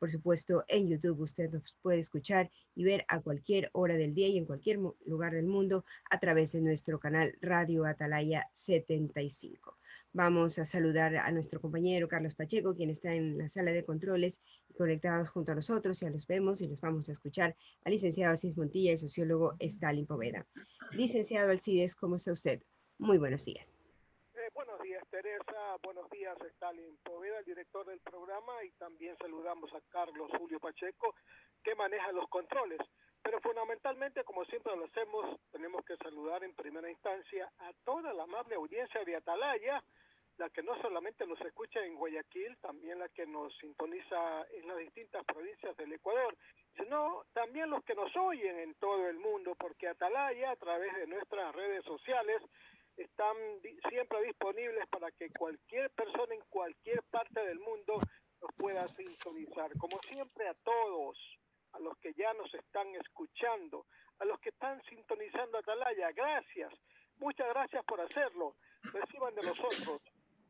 Por supuesto, en YouTube usted nos puede escuchar y ver a cualquier hora del día y en cualquier lugar del mundo a través de nuestro canal Radio Atalaya 75. Vamos a saludar a nuestro compañero Carlos Pacheco, quien está en la sala de controles y conectados junto a nosotros. Ya los vemos y los vamos a escuchar al licenciado Alcides Montilla y sociólogo Stalin Poveda. Licenciado Alcides, ¿cómo está usted? Muy buenos días. Buenos días, Teresa. Buenos días, Stalin Poveda, el director del programa, y también saludamos a Carlos Julio Pacheco, que maneja los controles. Pero fundamentalmente, como siempre lo hacemos, tenemos que saludar en primera instancia a toda la amable audiencia de Atalaya, la que no solamente nos escucha en Guayaquil, también la que nos sintoniza en las distintas provincias del Ecuador, sino también los que nos oyen en todo el mundo, porque Atalaya, a través de nuestras redes sociales, están siempre disponibles para que cualquier persona en cualquier parte del mundo nos pueda sintonizar. Como siempre, a todos, a los que ya nos están escuchando, a los que están sintonizando Atalaya, gracias, muchas gracias por hacerlo. Reciban de nosotros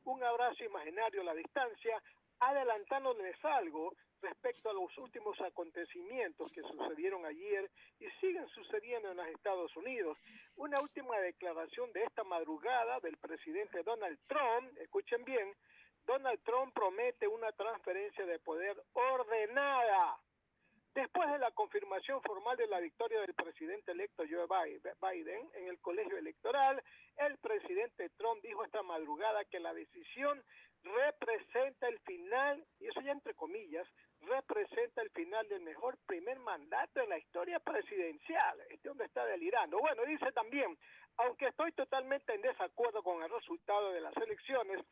un abrazo imaginario a la distancia, adelantándoles algo respecto a los últimos acontecimientos que sucedieron ayer y siguen sucediendo en los Estados Unidos. Una última declaración de esta madrugada del presidente Donald Trump, escuchen bien, Donald Trump promete una transferencia de poder ordenada. Después de la confirmación formal de la victoria del presidente electo Joe Biden en el colegio electoral, el presidente Trump dijo esta madrugada que la decisión representa el final, y eso ya entre comillas, representa el final del mejor primer mandato en la historia presidencial. Este hombre está delirando. Bueno, dice también, aunque estoy totalmente en desacuerdo con el resultado de las elecciones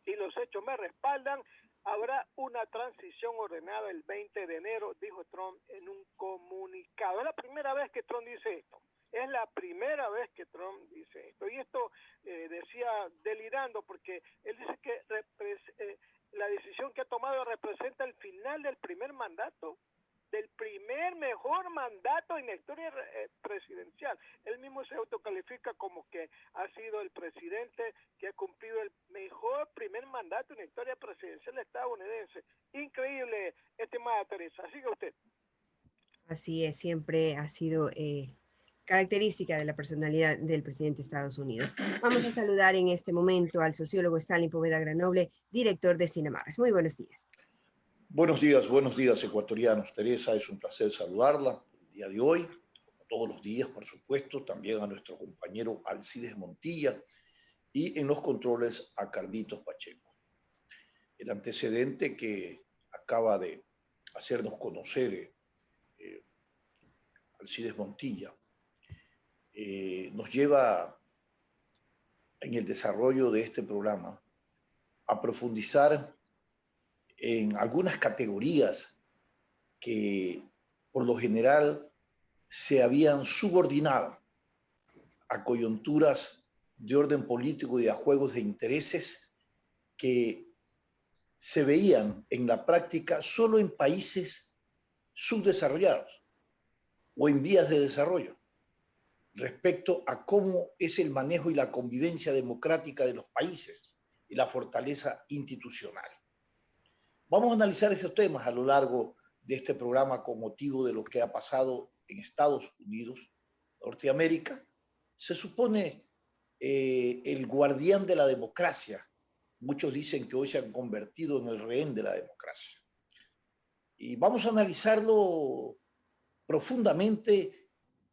y los hechos me respaldan, habrá una transición ordenada el 20 de enero, dijo Trump en un comunicado. Es la primera vez que Trump dice esto. Es la primera vez que Trump dice esto. Y esto decía delirando porque él dice que la decisión que ha tomado representa el final del primer mandato, del primer mejor mandato en la historia presidencial. Él mismo se autocalifica como que ha sido el presidente que ha cumplido el mejor primer mandato en la historia presidencial estadounidense. Increíble, estimada Teresa. Siga usted. Así es, siempre ha sido característica de la personalidad del presidente de Estados Unidos. Vamos a saludar en este momento al sociólogo Stalin Poveda Granoble, director de Cinemarres. Muy buenos días. Buenos días ecuatorianos. Teresa, es un placer saludarla el día de hoy, como todos los días, por supuesto, también a nuestro compañero Alcides Montilla y en los controles a Carlitos Pacheco. El antecedente que acaba de hacernos conocer Alcides Montilla nos lleva en el desarrollo de este programa a profundizar en algunas categorías que por lo general se habían subordinado a coyunturas de orden político y a juegos de intereses que se veían en la práctica solo en países subdesarrollados o en vías de desarrollo respecto a cómo es el manejo y la convivencia democrática de los países y la fortaleza institucional. Vamos a analizar estos temas a lo largo de este programa con motivo de lo que ha pasado en Estados Unidos, Norteamérica. Se supone el guardián de la democracia. Muchos dicen que hoy se han convertido en el rehén de la democracia. Y vamos a analizarlo profundamente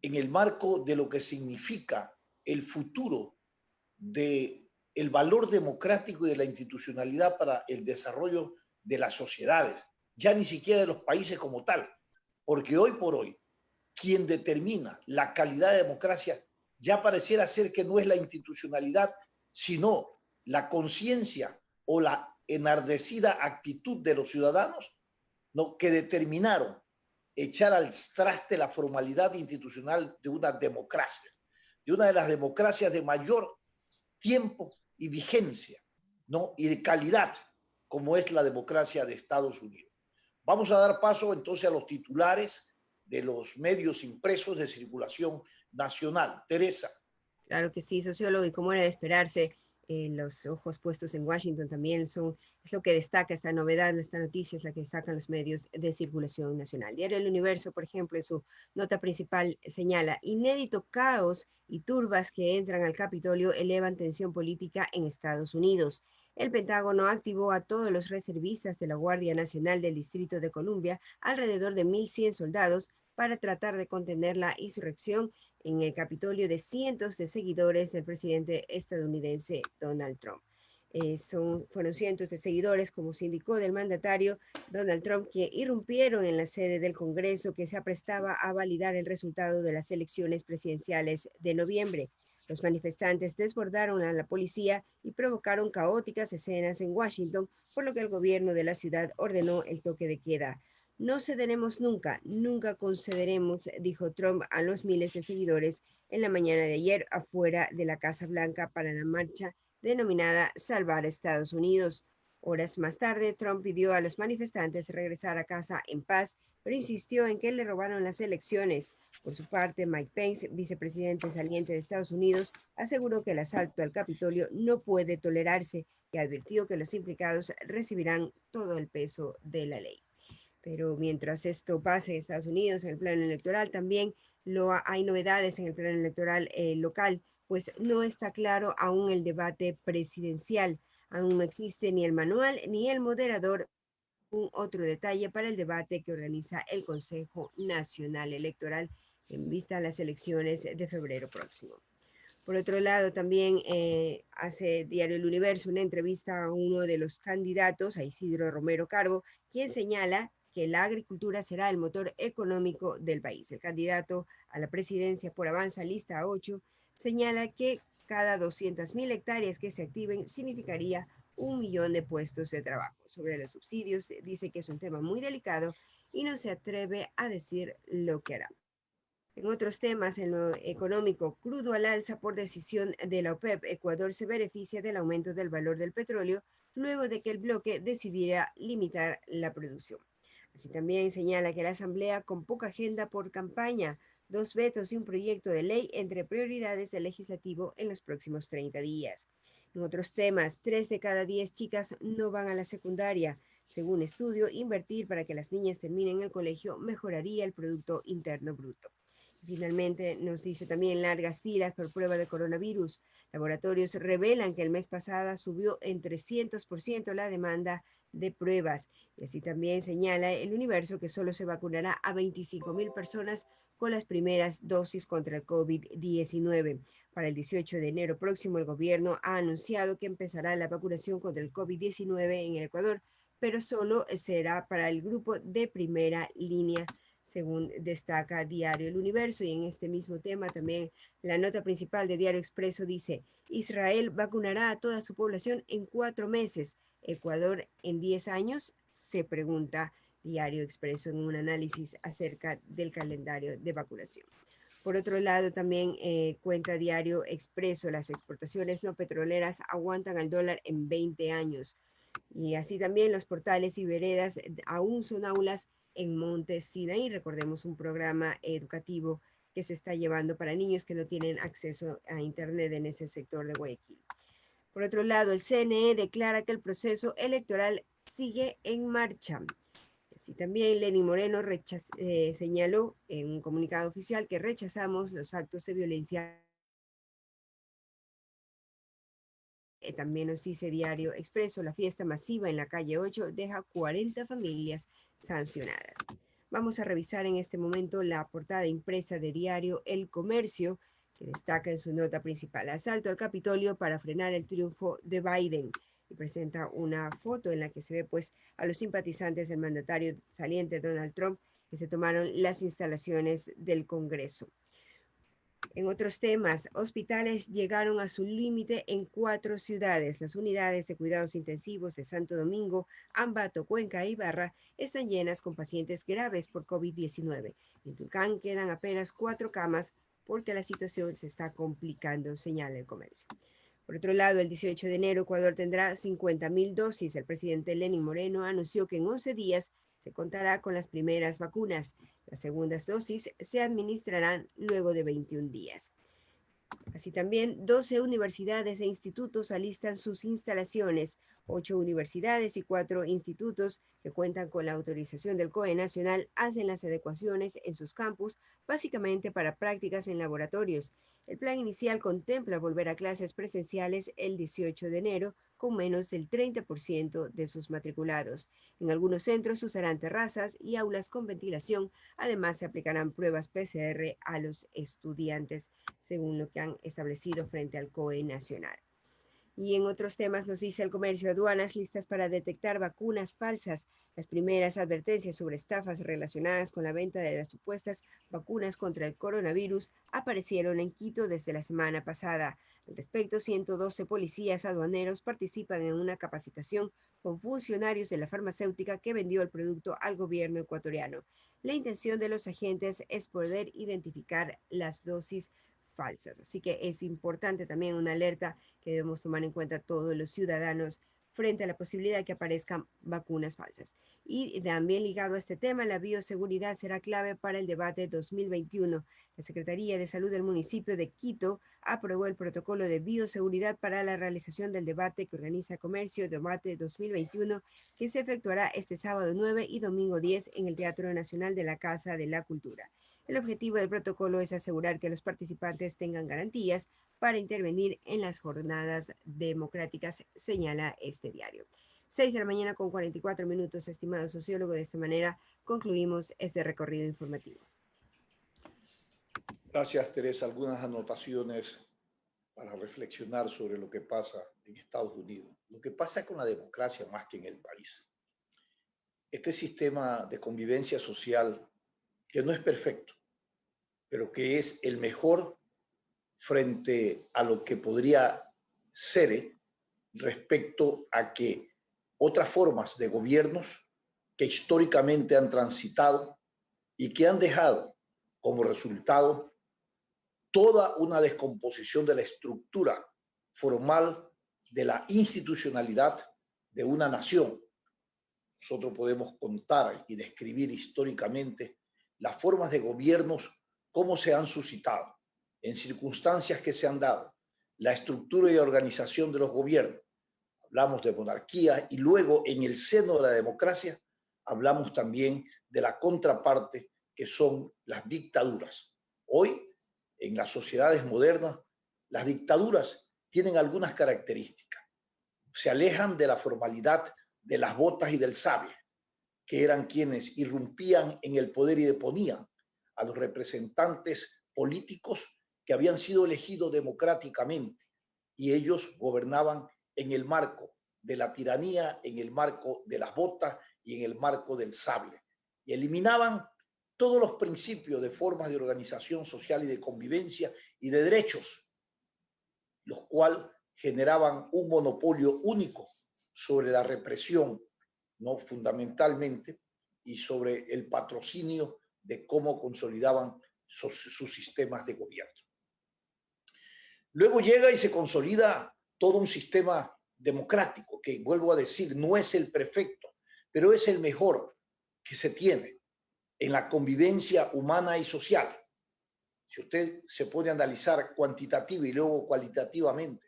en el marco de lo que significa el futuro del valor democrático y de la institucionalidad para el desarrollo de las sociedades, ya ni siquiera de los países como tal, porque hoy por hoy quien determina la calidad de democracia ya pareciera ser que no es la institucionalidad, sino la conciencia o la enardecida actitud de los ciudadanos, ¿no?, que determinaron echar al traste la formalidad institucional de una democracia, de una de las democracias de mayor tiempo y vigencia, ¿no?, y de calidad, como es la democracia de Estados Unidos. Vamos a dar paso entonces a los titulares de los medios impresos de circulación nacional. Teresa. Claro que sí, sociólogo, y como era de esperarse, los ojos puestos en Washington también es lo que destaca esta novedad, esta noticia es la que sacan los medios de circulación nacional. Diario El Universo, por ejemplo, en su nota principal señala, inédito caos y turbas que entran al Capitolio elevan tensión política en Estados Unidos. El Pentágono activó a todos los reservistas de la Guardia Nacional del Distrito de Columbia, alrededor de 1.100 soldados, para tratar de contener la insurrección en el Capitolio de cientos de seguidores del presidente estadounidense Donald Trump. Fueron cientos de seguidores, como se indicó, del mandatario Donald Trump, que irrumpieron en la sede del Congreso que se aprestaba a validar el resultado de las elecciones presidenciales de noviembre. Los manifestantes desbordaron a la policía y provocaron caóticas escenas en Washington, por lo que el gobierno de la ciudad ordenó el toque de queda. No cederemos nunca, nunca concederemos, dijo Trump a los miles de seguidores en la mañana de ayer afuera de la Casa Blanca para la marcha denominada Salvar a Estados Unidos. Horas más tarde, Trump pidió a los manifestantes regresar a casa en paz, pero insistió en que le robaron las elecciones. Por su parte, Mike Pence, vicepresidente saliente de Estados Unidos, aseguró que el asalto al Capitolio no puede tolerarse y advirtió que los implicados recibirán todo el peso de la ley. Pero mientras esto pase en Estados Unidos, en el plano electoral, también hay novedades en el plano electoral local, pues no está claro aún el debate presidencial. Aún no existe ni el manual ni el moderador. Un otro detalle para el debate que organiza el Consejo Nacional Electoral en vista a las elecciones de febrero próximo. Por otro lado, también hace Diario El Universo una entrevista a uno de los candidatos, a Isidro Romero Carbo, quien señala que la agricultura será el motor económico del país. El candidato a la presidencia por Avanza Lista 8 señala que cada 200.000 hectáreas que se activen significaría 1 millón de puestos de trabajo. Sobre los subsidios, dice que es un tema muy delicado y no se atreve a decir lo que hará. En otros temas, en lo económico, crudo al alza por decisión de la OPEP, Ecuador se beneficia del aumento del valor del petróleo luego de que el bloque decidiera limitar la producción. Así también señala que la Asamblea convoca agenda por campaña, 2 vetos y un proyecto de ley entre prioridades del legislativo en los próximos 30 días. En otros temas, 3 de cada 10 chicas no van a la secundaria. Según estudio, invertir para que las niñas terminen el colegio mejoraría el Producto Interno Bruto. Finalmente, nos dice también largas filas por prueba de coronavirus. Laboratorios revelan que el mes pasado subió en 300% la demanda de pruebas. Y así también señala El Universo que solo se vacunará a 25.000 personas con las primeras dosis contra el COVID-19. Para el 18 de enero próximo, el gobierno ha anunciado que empezará la vacunación contra el COVID-19 en el Ecuador, pero solo será para el grupo de primera línea, según destaca Diario El Universo. Y en este mismo tema también la nota principal de Diario Expreso dice, Israel vacunará a toda su población en 4 meses. Ecuador en 10 años, se pregunta Diario Expreso en un análisis acerca del calendario de vacunación. Por otro lado, también cuenta Diario Expreso, las exportaciones no petroleras aguantan al dólar en 20 años. Y así también los portales y veredas aún son aulas en Monte Sinaí. Recordemos un programa educativo que se está llevando para niños que no tienen acceso a Internet en ese sector de Guayaquil. Por otro lado, el CNE declara que el proceso electoral sigue en marcha. Así también Lenín Moreno señaló en un comunicado oficial que rechazamos los actos de violencia. También nos dice Diario Expreso, la fiesta masiva en la calle 8 deja 40 familias sancionadas. Vamos a revisar en este momento la portada impresa de Diario El Comercio, que destaca en su nota principal, asalto al Capitolio para frenar el triunfo de Biden. Y presenta una foto en la que se ve pues a los simpatizantes del mandatario saliente Donald Trump que se tomaron las instalaciones del Congreso. En otros temas, hospitales llegaron a su límite en 4 ciudades. Las unidades de cuidados intensivos de Santo Domingo, Ambato, Cuenca e Ibarra están llenas con pacientes graves por COVID-19. En Tulcán quedan apenas 4 camas porque la situación se está complicando, señala El Comercio. Por otro lado, el 18 de enero Ecuador tendrá 50.000 dosis. El presidente Lenín Moreno anunció que en 11 días se contará con las primeras vacunas. Las segundas dosis se administrarán luego de 21 días. Así también, 12 universidades e institutos alistan sus instalaciones. 8 universidades y 4 institutos que cuentan con la autorización del COE Nacional hacen las adecuaciones en sus campus, básicamente para prácticas en laboratorios. El plan inicial contempla volver a clases presenciales el 18 de enero con menos del 30% de sus matriculados. En algunos centros usarán terrazas y aulas con ventilación. Además, se aplicarán pruebas PCR a los estudiantes, según lo que han establecido frente al COE Nacional. Y en otros temas nos dice el comercio, aduanas listas para detectar vacunas falsas. Las primeras advertencias sobre estafas relacionadas con la venta de las supuestas vacunas contra el coronavirus aparecieron en Quito desde la semana pasada. Al respecto, 112 policías aduaneros participan en una capacitación con funcionarios de la farmacéutica que vendió el producto al gobierno ecuatoriano. La intención de los agentes es poder identificar las dosis falsas. Así que es importante también una alerta que debemos tomar en cuenta todos los ciudadanos frente a la posibilidad de que aparezcan vacunas falsas. Y también ligado a este tema, la bioseguridad será clave para el debate 2021. La Secretaría de Salud del municipio de Quito aprobó el protocolo de bioseguridad para la realización del debate que organiza Comercio Debate 2021, que se efectuará este sábado 9 y domingo 10 en el Teatro Nacional de la Casa de la Cultura. El objetivo del protocolo es asegurar que los participantes tengan garantías para intervenir en las jornadas democráticas, señala este diario. 6 de la mañana con 44 minutos, estimado sociólogo. De esta manera concluimos este recorrido informativo. Gracias, Teresa. Algunas anotaciones para reflexionar sobre lo que pasa en Estados Unidos. Lo que pasa con la democracia más que en el país. Este sistema de convivencia social, que no es perfecto, pero que es el mejor frente a lo que podría ser respecto a que otras formas de gobiernos que históricamente han transitado y que han dejado como resultado toda una descomposición de la estructura formal de la institucionalidad de una nación. Nosotros podemos contar y describir históricamente las formas de gobiernos, cómo se han suscitado, en circunstancias que se han dado, la estructura y organización de los gobiernos. Hablamos de monarquía y luego en el seno de la democracia hablamos también de la contraparte que son las dictaduras. Hoy, en las sociedades modernas, las dictaduras tienen algunas características. Se alejan de la formalidad de las botas y del sable, que eran quienes irrumpían en el poder y deponían a los representantes políticos que habían sido elegidos democráticamente, y ellos gobernaban en el marco de la tiranía, en el marco de las botas y en el marco del sable, y eliminaban todos los principios de formas de organización social y de convivencia y de derechos, los cuales generaban un monopolio único sobre la represión, ¿no? Fundamentalmente, y sobre el patrocinio de cómo consolidaban sus sistemas de gobierno. Luego llega y se consolida todo un sistema democrático, que vuelvo a decir, no es el perfecto, pero es el mejor que se tiene en la convivencia humana y social. Si usted se pone a analizar cuantitativa y luego cualitativamente,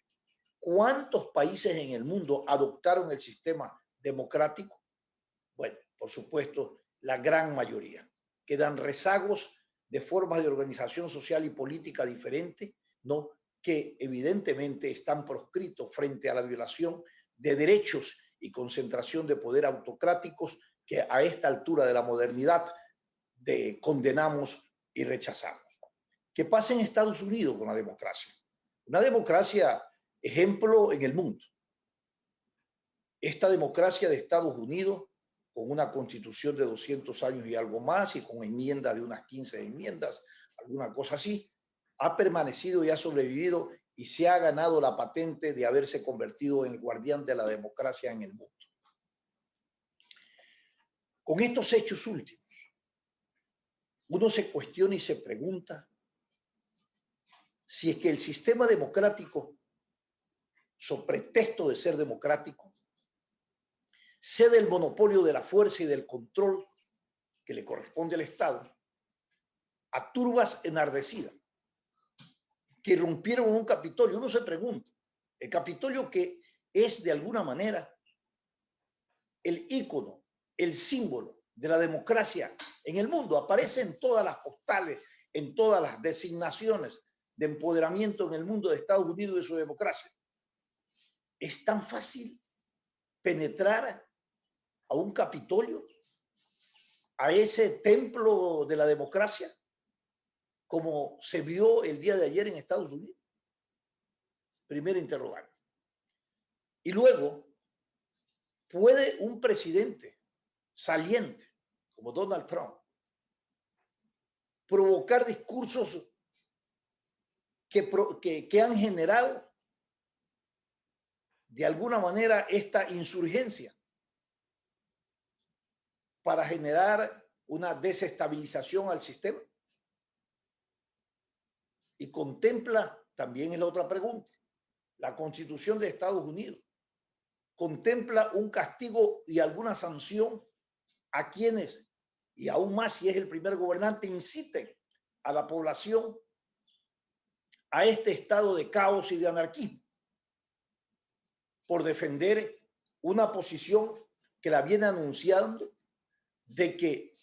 ¿cuántos países en el mundo adoptaron el sistema democrático? Bueno, por supuesto, la gran mayoría. Quedan rezagos de formas de organización social y política diferentes, ¿no? Que evidentemente están proscritos frente a la violación de derechos y concentración de poder autocráticos que a esta altura de la modernidad condenamos y rechazamos. ¿Qué pasa en Estados Unidos con la democracia? Una democracia ejemplo en el mundo. Esta democracia de Estados Unidos, con una constitución de 200 años y algo más, y con enmiendas de unas 15 enmiendas, alguna cosa así, ha permanecido y ha sobrevivido y se ha ganado la patente de haberse convertido en el guardián de la democracia en el mundo. Con estos hechos últimos, uno se cuestiona y se pregunta si es que el sistema democrático, so pretexto de ser democrático, cede el monopolio de la fuerza y del control que le corresponde al Estado a turbas enardecidas que rompieron un Capitolio. Uno se pregunta, el Capitolio, que es de alguna manera el ícono, el símbolo de la democracia en el mundo, aparece en todas las postales, en todas las designaciones de empoderamiento en el mundo de Estados Unidos y de su democracia. ¿Es tan fácil penetrar a un Capitolio, a ese templo de la democracia, como se vio el día de ayer en Estados Unidos? Primera interrogante. Y luego, ¿puede un presidente saliente como Donald Trump provocar discursos que han generado de alguna manera esta insurgencia para generar una desestabilización al sistema? Y contempla, también es la otra pregunta, la Constitución de Estados Unidos contempla un castigo y alguna sanción a quienes, y aún más si es el primer gobernante, inciten a la población a este estado de caos y de anarquismo por defender una posición que la viene anunciando de que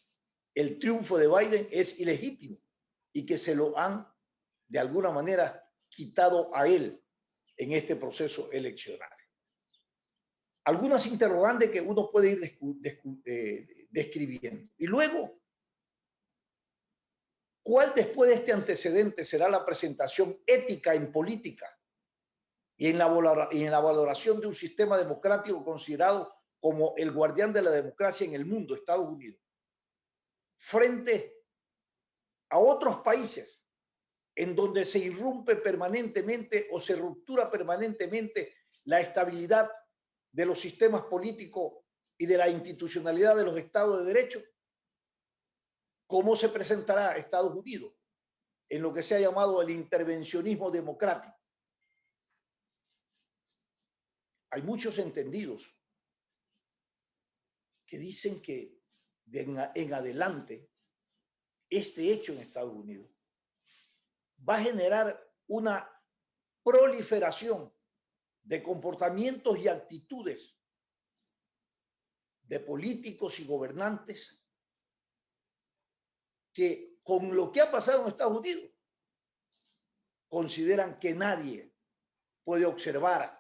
el triunfo de Biden es ilegítimo y que se lo han de alguna manera quitado a él en este proceso eleccionario. Algunas interrogantes que uno puede ir describiendo. Y luego, ¿cuál después de este antecedente será la presentación ética en política y en la valoración de un sistema democrático considerado como el guardián de la democracia en el mundo, Estados Unidos, frente a otros países en donde se irrumpe permanentemente o se ruptura permanentemente la estabilidad de los sistemas políticos y de la institucionalidad de los estados de derecho? ¿Cómo se presentará Estados Unidos en lo que se ha llamado el intervencionismo democrático? Hay muchos entendidos que dicen que en adelante este hecho en Estados Unidos va a generar una proliferación de comportamientos y actitudes de políticos y gobernantes que, con lo que ha pasado en Estados Unidos, consideran que nadie puede observar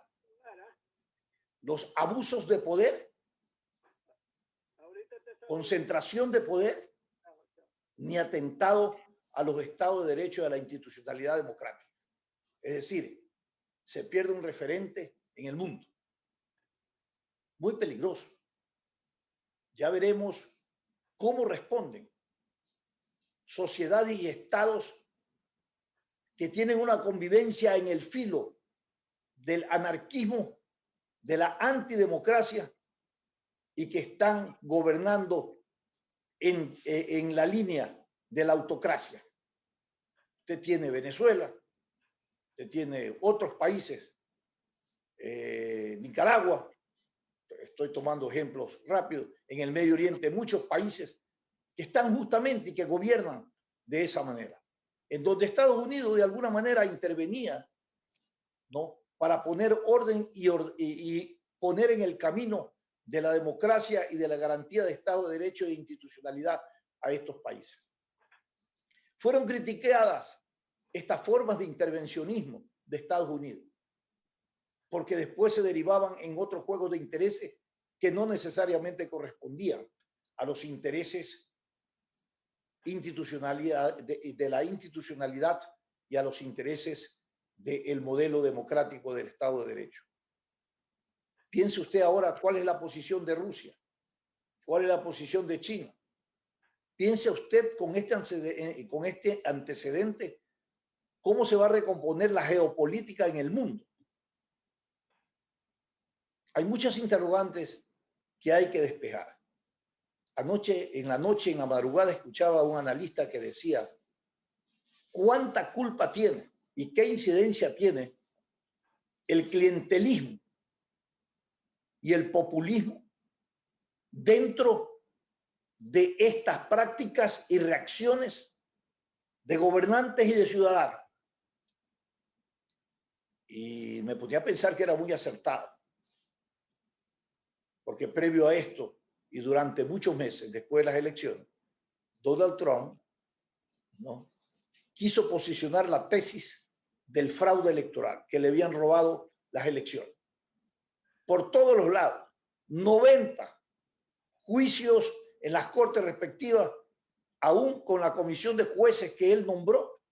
los abusos de poder, concentración de poder, ni atentado a los estados de derecho y a la institucionalidad democrática. Es decir, se pierde un referente en el mundo. Muy peligroso. Ya veremos cómo responden sociedades y estados que tienen una convivencia en el filo del anarquismo, de la antidemocracia, y que están gobernando en la línea de la autocracia. Usted tiene Venezuela, usted tiene otros países, Nicaragua, estoy tomando ejemplos rápidos, en el Medio Oriente, muchos países que están justamente y que gobiernan de esa manera, en donde Estados Unidos de alguna manera intervenía, ¿no?, para poner orden y poner en el camino de la democracia y de la garantía de Estado de Derecho e institucionalidad a estos países. Fueron criticadas estas formas de intervencionismo de Estados Unidos, porque después se derivaban en otros juegos de intereses que no necesariamente correspondían a los intereses de la institucionalidad y a los intereses del modelo democrático del Estado de Derecho. Piense usted ahora cuál es la posición de Rusia, cuál es la posición de China. Piense usted con este antecedente cómo se va a recomponer la geopolítica en el mundo. Hay muchas interrogantes que hay que despejar. En la madrugada, escuchaba a un analista que decía cuánta culpa tiene y qué incidencia tiene el clientelismo y el populismo dentro de estas prácticas y reacciones de gobernantes y de ciudadanos. Y me ponía a pensar que era muy acertado, porque previo a esto y durante muchos meses después de las elecciones, Donald Trump, ¿no?, quiso posicionar la tesis del fraude electoral, que le habían robado las elecciones. Por todos los lados, 90 juicios en las cortes respectivas, aún con la comisión de jueces que él nombró,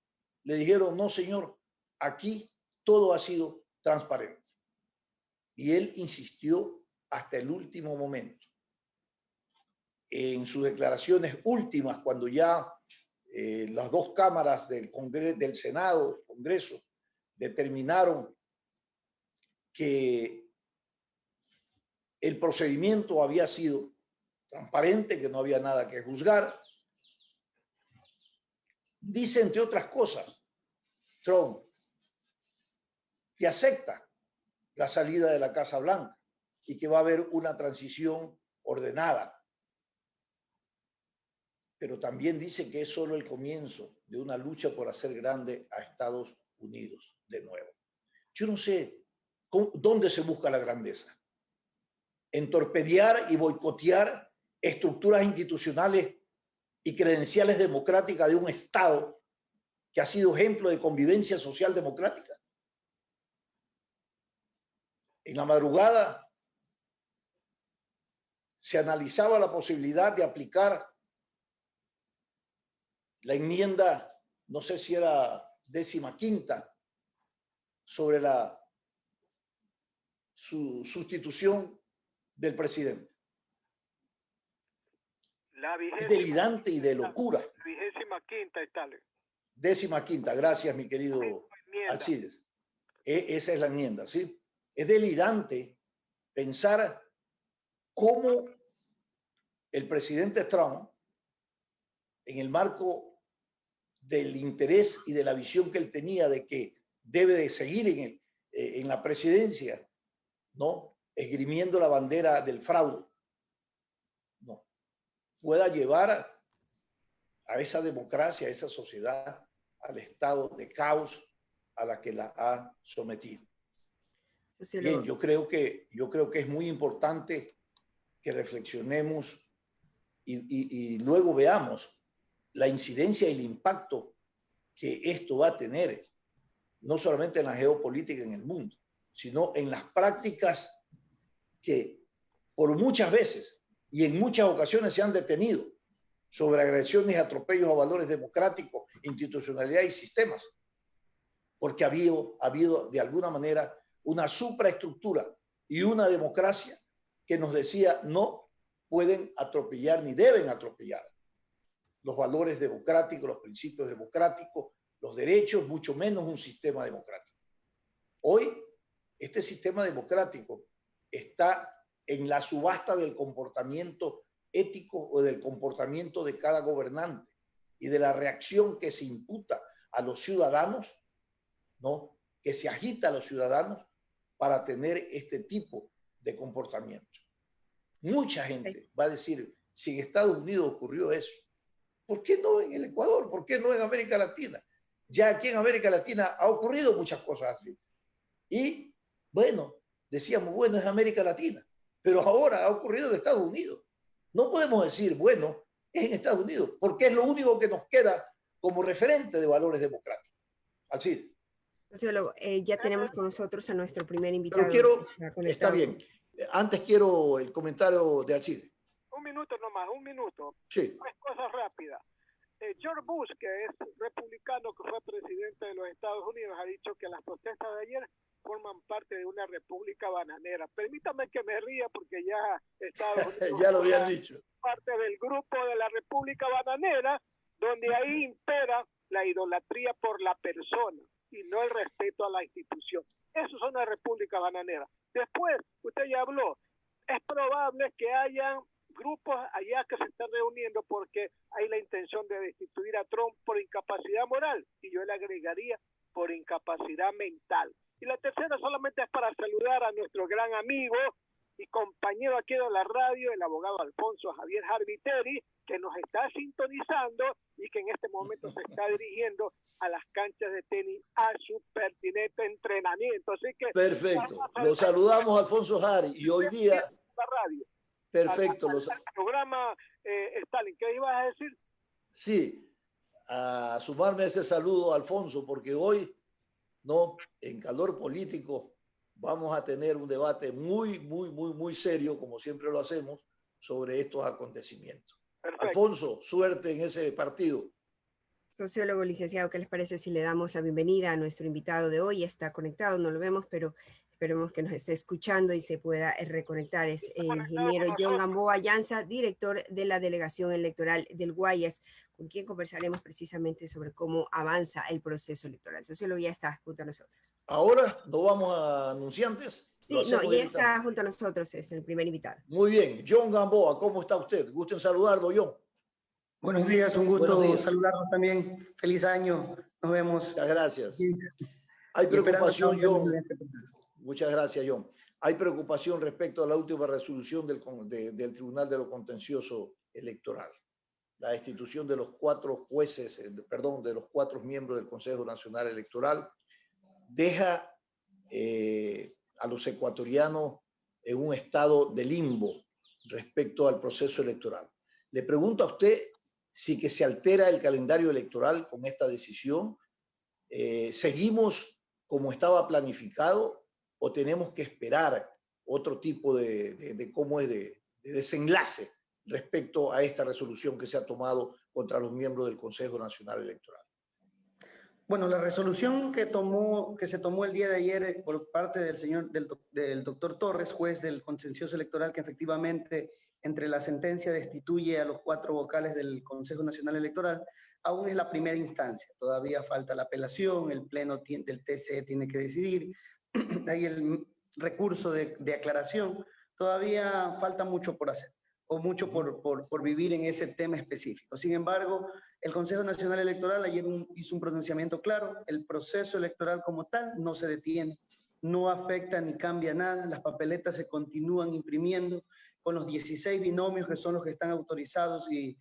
le dijeron, no señor, aquí todo ha sido transparente. Y él insistió hasta el último momento. En sus declaraciones últimas, cuando ya las dos cámaras del Senado, del Congreso, determinaron que el procedimiento había sido transparente, que no había nada que juzgar, dice, entre otras cosas, Trump, que acepta la salida de la Casa Blanca y que va a haber una transición ordenada. Pero también dice que es solo el comienzo de una lucha por hacer grande a Estados Unidos de nuevo. Yo no sé dónde se busca la grandeza. En torpedear y boicotear estructuras institucionales y credenciales democráticas de un Estado que ha sido ejemplo de convivencia social democrática. En la madrugada se analizaba la posibilidad de aplicar la enmienda, no sé si era 15ª, sobre la sustitución del presidente. Es delirante y de locura. La 25ª, Stalin. 15ª, gracias, mi querido Alcides. Esa es la enmienda, ¿sí? Es delirante pensar cómo el presidente Trump, en el marco del interés y de la visión que él tenía de que debe de seguir en la presidencia, ¿no?, esgrimiendo la bandera del fraude, no, pueda llevar a esa democracia, a esa sociedad, al estado de caos a la que la ha sometido. Bien, yo creo que es muy importante que reflexionemos y luego veamos la incidencia y el impacto que esto va a tener, no solamente en la geopolítica en el mundo, sino en las prácticas que por muchas veces y en muchas ocasiones se han detenido sobre agresiones y atropellos a valores democráticos, institucionalidad y sistemas, porque ha habido de alguna manera una supraestructura y una democracia que nos decía no pueden atropellar ni deben atropellar los valores democráticos, los principios democráticos, los derechos, mucho menos un sistema democrático. Hoy, este sistema democrático está en la subasta del comportamiento ético o del comportamiento de cada gobernante y de la reacción que se imputa a los ciudadanos, ¿no?, que se agita a los ciudadanos para tener este tipo de comportamiento. Mucha gente va a decir, si en Estados Unidos ocurrió eso, ¿por qué no en el Ecuador? ¿Por qué no en América Latina? Ya aquí en América Latina ha ocurrido muchas cosas así. Y bueno, decíamos, bueno, es América Latina, pero ahora ha ocurrido en Estados Unidos. No podemos decir, bueno, es en Estados Unidos, porque es lo único que nos queda como referente de valores democráticos. Así. Sociólogo, ya tenemos con nosotros a nuestro primer invitado. Pero está bien. Antes quiero el comentario de Alcide. Un minuto nomás, un minuto. Sí. Tres cosas rápidas. George Bush, que es republicano, que fue presidente de los Estados Unidos, ha dicho que las protestas de ayer forman parte de una república bananera. Permítame que me ría porque ya Estados Unidos ya lo habían dicho. Parte del grupo de la república bananera, donde ahí impera la idolatría por la persona y no el respeto a la institución. Eso es una república bananera. Después, usted ya habló, es probable que haya grupos allá que se están reuniendo porque hay la intención de destituir a Trump por incapacidad moral, y yo le agregaría por incapacidad mental. Y la tercera solamente es para saludar a nuestro gran amigo y mi compañero aquí de la radio, el abogado Alfonso Javier Jarviteri, que nos está sintonizando y que en este momento se está dirigiendo a las canchas de tenis a su pertinente entrenamiento. Así que perfecto. Lo saludamos, Alfonso Jari, y hoy día... La radio. Perfecto. Al programa, Stalin, ¿qué ibas a decir? Sí, a sumarme a ese saludo, Alfonso, porque hoy, ¿no? En calor político, vamos a tener un debate muy serio, como siempre lo hacemos, sobre estos acontecimientos. Perfecto. Alfonso, suerte en ese partido. Sociólogo licenciado, ¿qué les parece si le damos la bienvenida a nuestro invitado de hoy? Está conectado, no lo vemos, pero esperemos que nos esté escuchando y se pueda reconectar. Es el ingeniero John Gamboa Llanza, director de la Delegación Electoral del Guayas, con quien conversaremos precisamente sobre cómo avanza el proceso electoral. El sociólogo ya está junto a nosotros. ¿Ahora no vamos a anunciantes? Sí, no, ya está junto a nosotros, es el primer invitado. Muy bien. John Gamboa, ¿cómo está usted? Gusto en saludarlo, John. Buenos días, un gusto saludarlos también. Feliz año, nos vemos. Muchas gracias. Hay preocupación, John. Muchas gracias, John. Hay preocupación respecto a la última resolución del Tribunal de lo Contencioso Electoral. La destitución de los 4 jueces, de los 4 miembros del Consejo Nacional Electoral, deja a los ecuatorianos en un estado de limbo respecto al proceso electoral. Le pregunto a usted si que se altera el calendario electoral con esta decisión. ¿Seguimos como estaba planificado o tenemos que esperar otro tipo de desenlace respecto a esta resolución que se ha tomado contra los miembros del Consejo Nacional Electoral? Bueno, la resolución que se tomó el día de ayer por parte del doctor Torres, juez del contencioso electoral, que efectivamente entre la sentencia destituye a los 4 vocales del Consejo Nacional Electoral, aún es la primera instancia. Todavía falta la apelación, el pleno del TCE tiene que decidir, hay el recurso de aclaración, todavía falta mucho por hacer, o mucho por vivir en ese tema específico. Sin embargo, el Consejo Nacional Electoral ayer hizo un pronunciamiento claro, el proceso electoral como tal no se detiene, no afecta ni cambia nada, las papeletas se continúan imprimiendo con los 16 binomios que son los que están autorizados y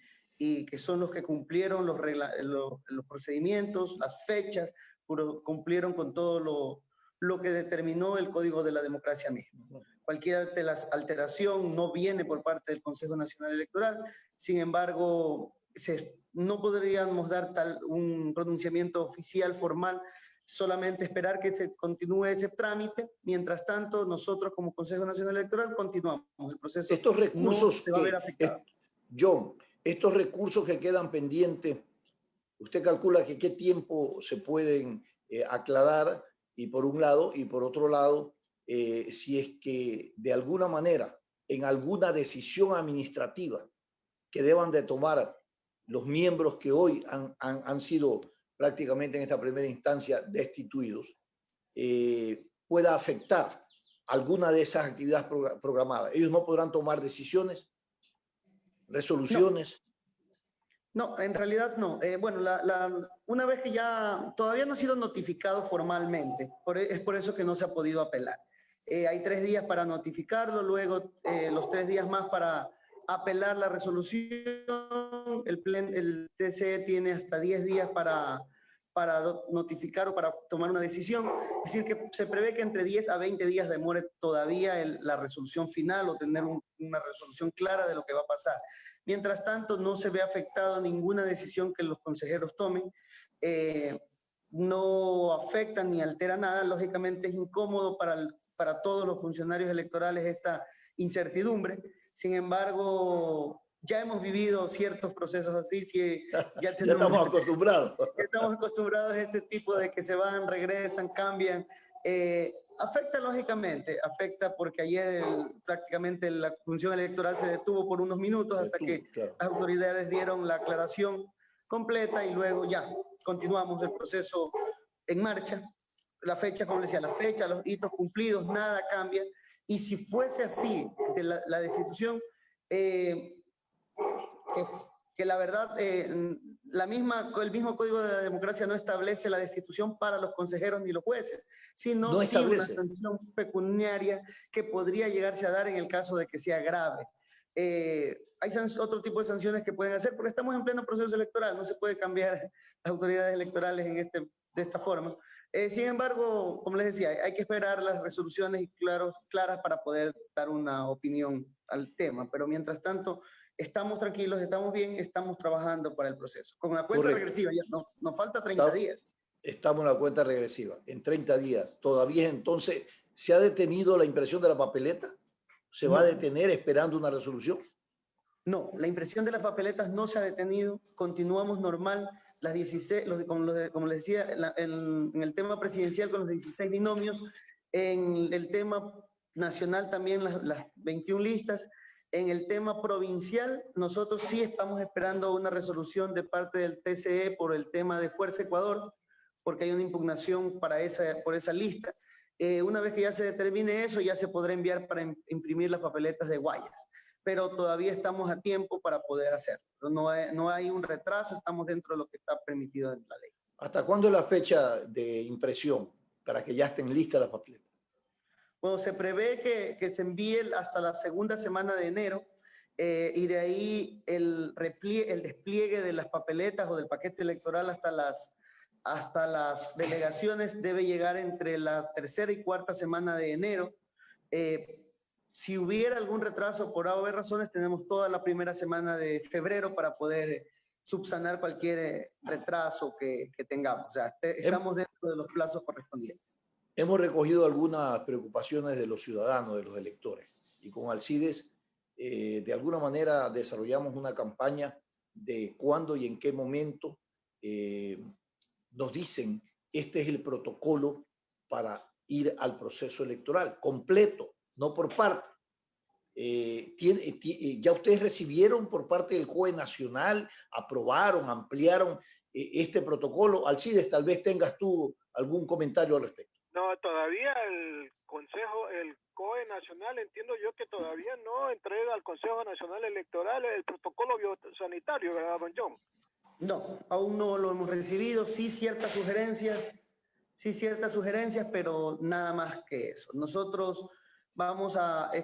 que son los que cumplieron los procedimientos, las fechas, cumplieron con todo lo que determinó el Código de la Democracia mismo. Cualquier alteración no viene por parte del Consejo Nacional Electoral, sin embargo, no podríamos dar un pronunciamiento oficial, formal, solamente esperar que se continúe ese trámite. Mientras tanto, nosotros como Consejo Nacional Electoral continuamos el proceso. Estos recursos no se va a ver afectado. John, estos recursos que quedan pendientes, ¿usted calcula que qué tiempo se pueden aclarar? Y por un lado, y por otro lado, si es que de alguna manera, en alguna decisión administrativa que deban de tomar los miembros que hoy han sido prácticamente en esta primera instancia destituidos, pueda afectar alguna de esas actividades programadas. Ellos no podrán tomar decisiones, resoluciones. No, en realidad no. Bueno, una vez que ya todavía no ha sido notificado formalmente, es por eso que no se ha podido apelar. Hay 3 días para notificarlo, luego los 3 días más para apelar la resolución. El TCE tiene hasta 10 días para notificar o para tomar una decisión. Es decir, que se prevé que entre 10 a 20 días demore todavía la resolución final o tener una resolución clara de lo que va a pasar. Mientras tanto, no se ve afectado ninguna decisión que los consejeros tomen. No afecta ni altera nada. Lógicamente es incómodo para todos los funcionarios electorales esta incertidumbre. Sin embargo, ya hemos vivido ciertos procesos así, ya estamos acostumbrados. Estamos acostumbrados a este tipo de que se van, regresan, cambian. Afecta lógicamente, afecta porque ayer prácticamente la función electoral se detuvo por unos minutos hasta que las autoridades dieron la aclaración completa y luego ya continuamos el proceso en marcha. La fecha, como les decía, la fecha, los hitos cumplidos, nada cambia. Y si fuese así, de la destitución, que que la verdad el mismo Código de la Democracia no establece la destitución para los consejeros ni los jueces, sino No sí una establece. sanción pecuniaria que podría llegarse a dar en el caso de que sea grave. Hay otro tipo de sanciones que pueden hacer, porque estamos en pleno proceso electoral, no se puede cambiar las autoridades electorales de esta forma. Sin embargo, como les decía, hay que esperar las resoluciones claras para poder dar una opinión al tema, pero mientras tanto, estamos tranquilos, estamos bien, estamos trabajando para el proceso. Con la cuenta Correcto. regresiva, ya nos falta 30 días. Estamos en la cuenta regresiva, en 30 días. Todavía entonces, ¿se ha detenido la impresión de la papeleta? ¿Se va a detener esperando una resolución? No, la impresión de las papeletas no se ha detenido, continuamos normal. Las 16, como les decía, en el tema presidencial con los 16 binomios, en el tema nacional también las 21 listas. En el tema provincial, nosotros sí estamos esperando una resolución de parte del TCE por el tema de Fuerza Ecuador, porque hay una impugnación por esa lista. Una vez que ya se determine eso, ya se podrá enviar para imprimir las papeletas de Guayas, pero todavía estamos a tiempo para poder hacerlo. No hay un retraso, estamos dentro de lo que está permitido en la ley. ¿Hasta cuándo es la fecha de impresión para que ya estén listas las papeletas? Bueno, se prevé que se envíe hasta la segunda semana de enero, y de ahí el despliegue de las papeletas o del paquete electoral hasta las delegaciones debe llegar entre la tercera y cuarta semana de enero. Si hubiera algún retraso por A o B razones, tenemos toda la primera semana de febrero para poder subsanar cualquier retraso que tengamos. O sea, estamos dentro de los plazos correspondientes. Hemos recogido algunas preocupaciones de los ciudadanos, de los electores, y con Alcides, de alguna manera, desarrollamos una campaña de cuándo y en qué momento nos dicen este es el protocolo para ir al proceso electoral, completo, no por parte. ¿Ya ustedes recibieron por parte del COE Nacional, aprobaron, ampliaron este protocolo? Alcides, tal vez tengas tú algún comentario al respecto. No, todavía el COE Nacional, entiendo yo que todavía no entrega al Consejo Nacional Electoral el protocolo biosanitario, ¿verdad, don John? No, aún no lo hemos recibido, sí ciertas sugerencias, pero nada más que eso. Nosotros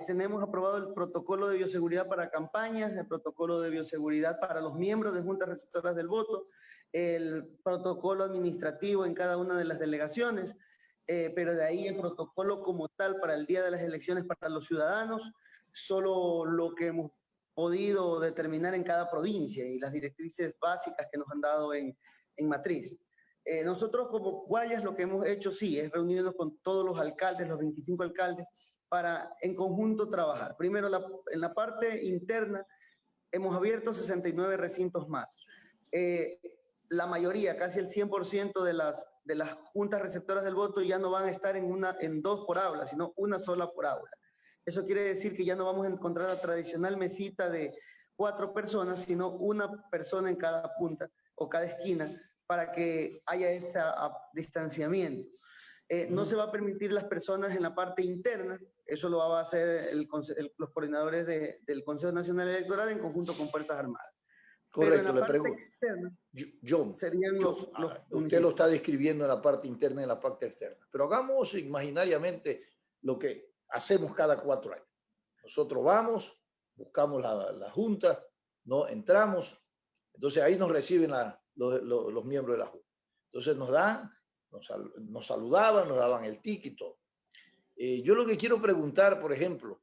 tenemos aprobado el protocolo de bioseguridad para campañas, el protocolo de bioseguridad para los miembros de juntas receptoras del voto, el protocolo administrativo en cada una de las delegaciones, pero de ahí el protocolo como tal para el día de las elecciones para los ciudadanos, solo lo que hemos podido determinar en cada provincia y las directrices básicas que nos han dado en matriz. Nosotros como Guayas lo que hemos hecho sí es reunirnos con todos los alcaldes, los 25 alcaldes, para en conjunto trabajar. Primero en la parte interna hemos abierto 69 recintos más. La mayoría, casi el 100% de las juntas receptoras del voto ya no van a estar en dos por aula, sino una sola por aula. Eso quiere decir que ya no vamos a encontrar la tradicional mesita de 4 personas, sino una persona en cada punta o cada esquina para que haya ese distanciamiento. No se va a permitir las personas en la parte interna, eso lo va a hacer los coordinadores del Consejo Nacional Electoral en conjunto con Fuerzas Armadas. Correcto, pero en la parte externa serían usted lo está describiendo en la parte interna y en la parte externa, pero hagamos imaginariamente lo que hacemos cada 4 años. Nosotros vamos, buscamos la junta, ¿no? Entramos, entonces ahí nos reciben los miembros de la junta. Entonces nos saludaban, nos daban el ticket y todo. Yo lo que quiero preguntar, por ejemplo,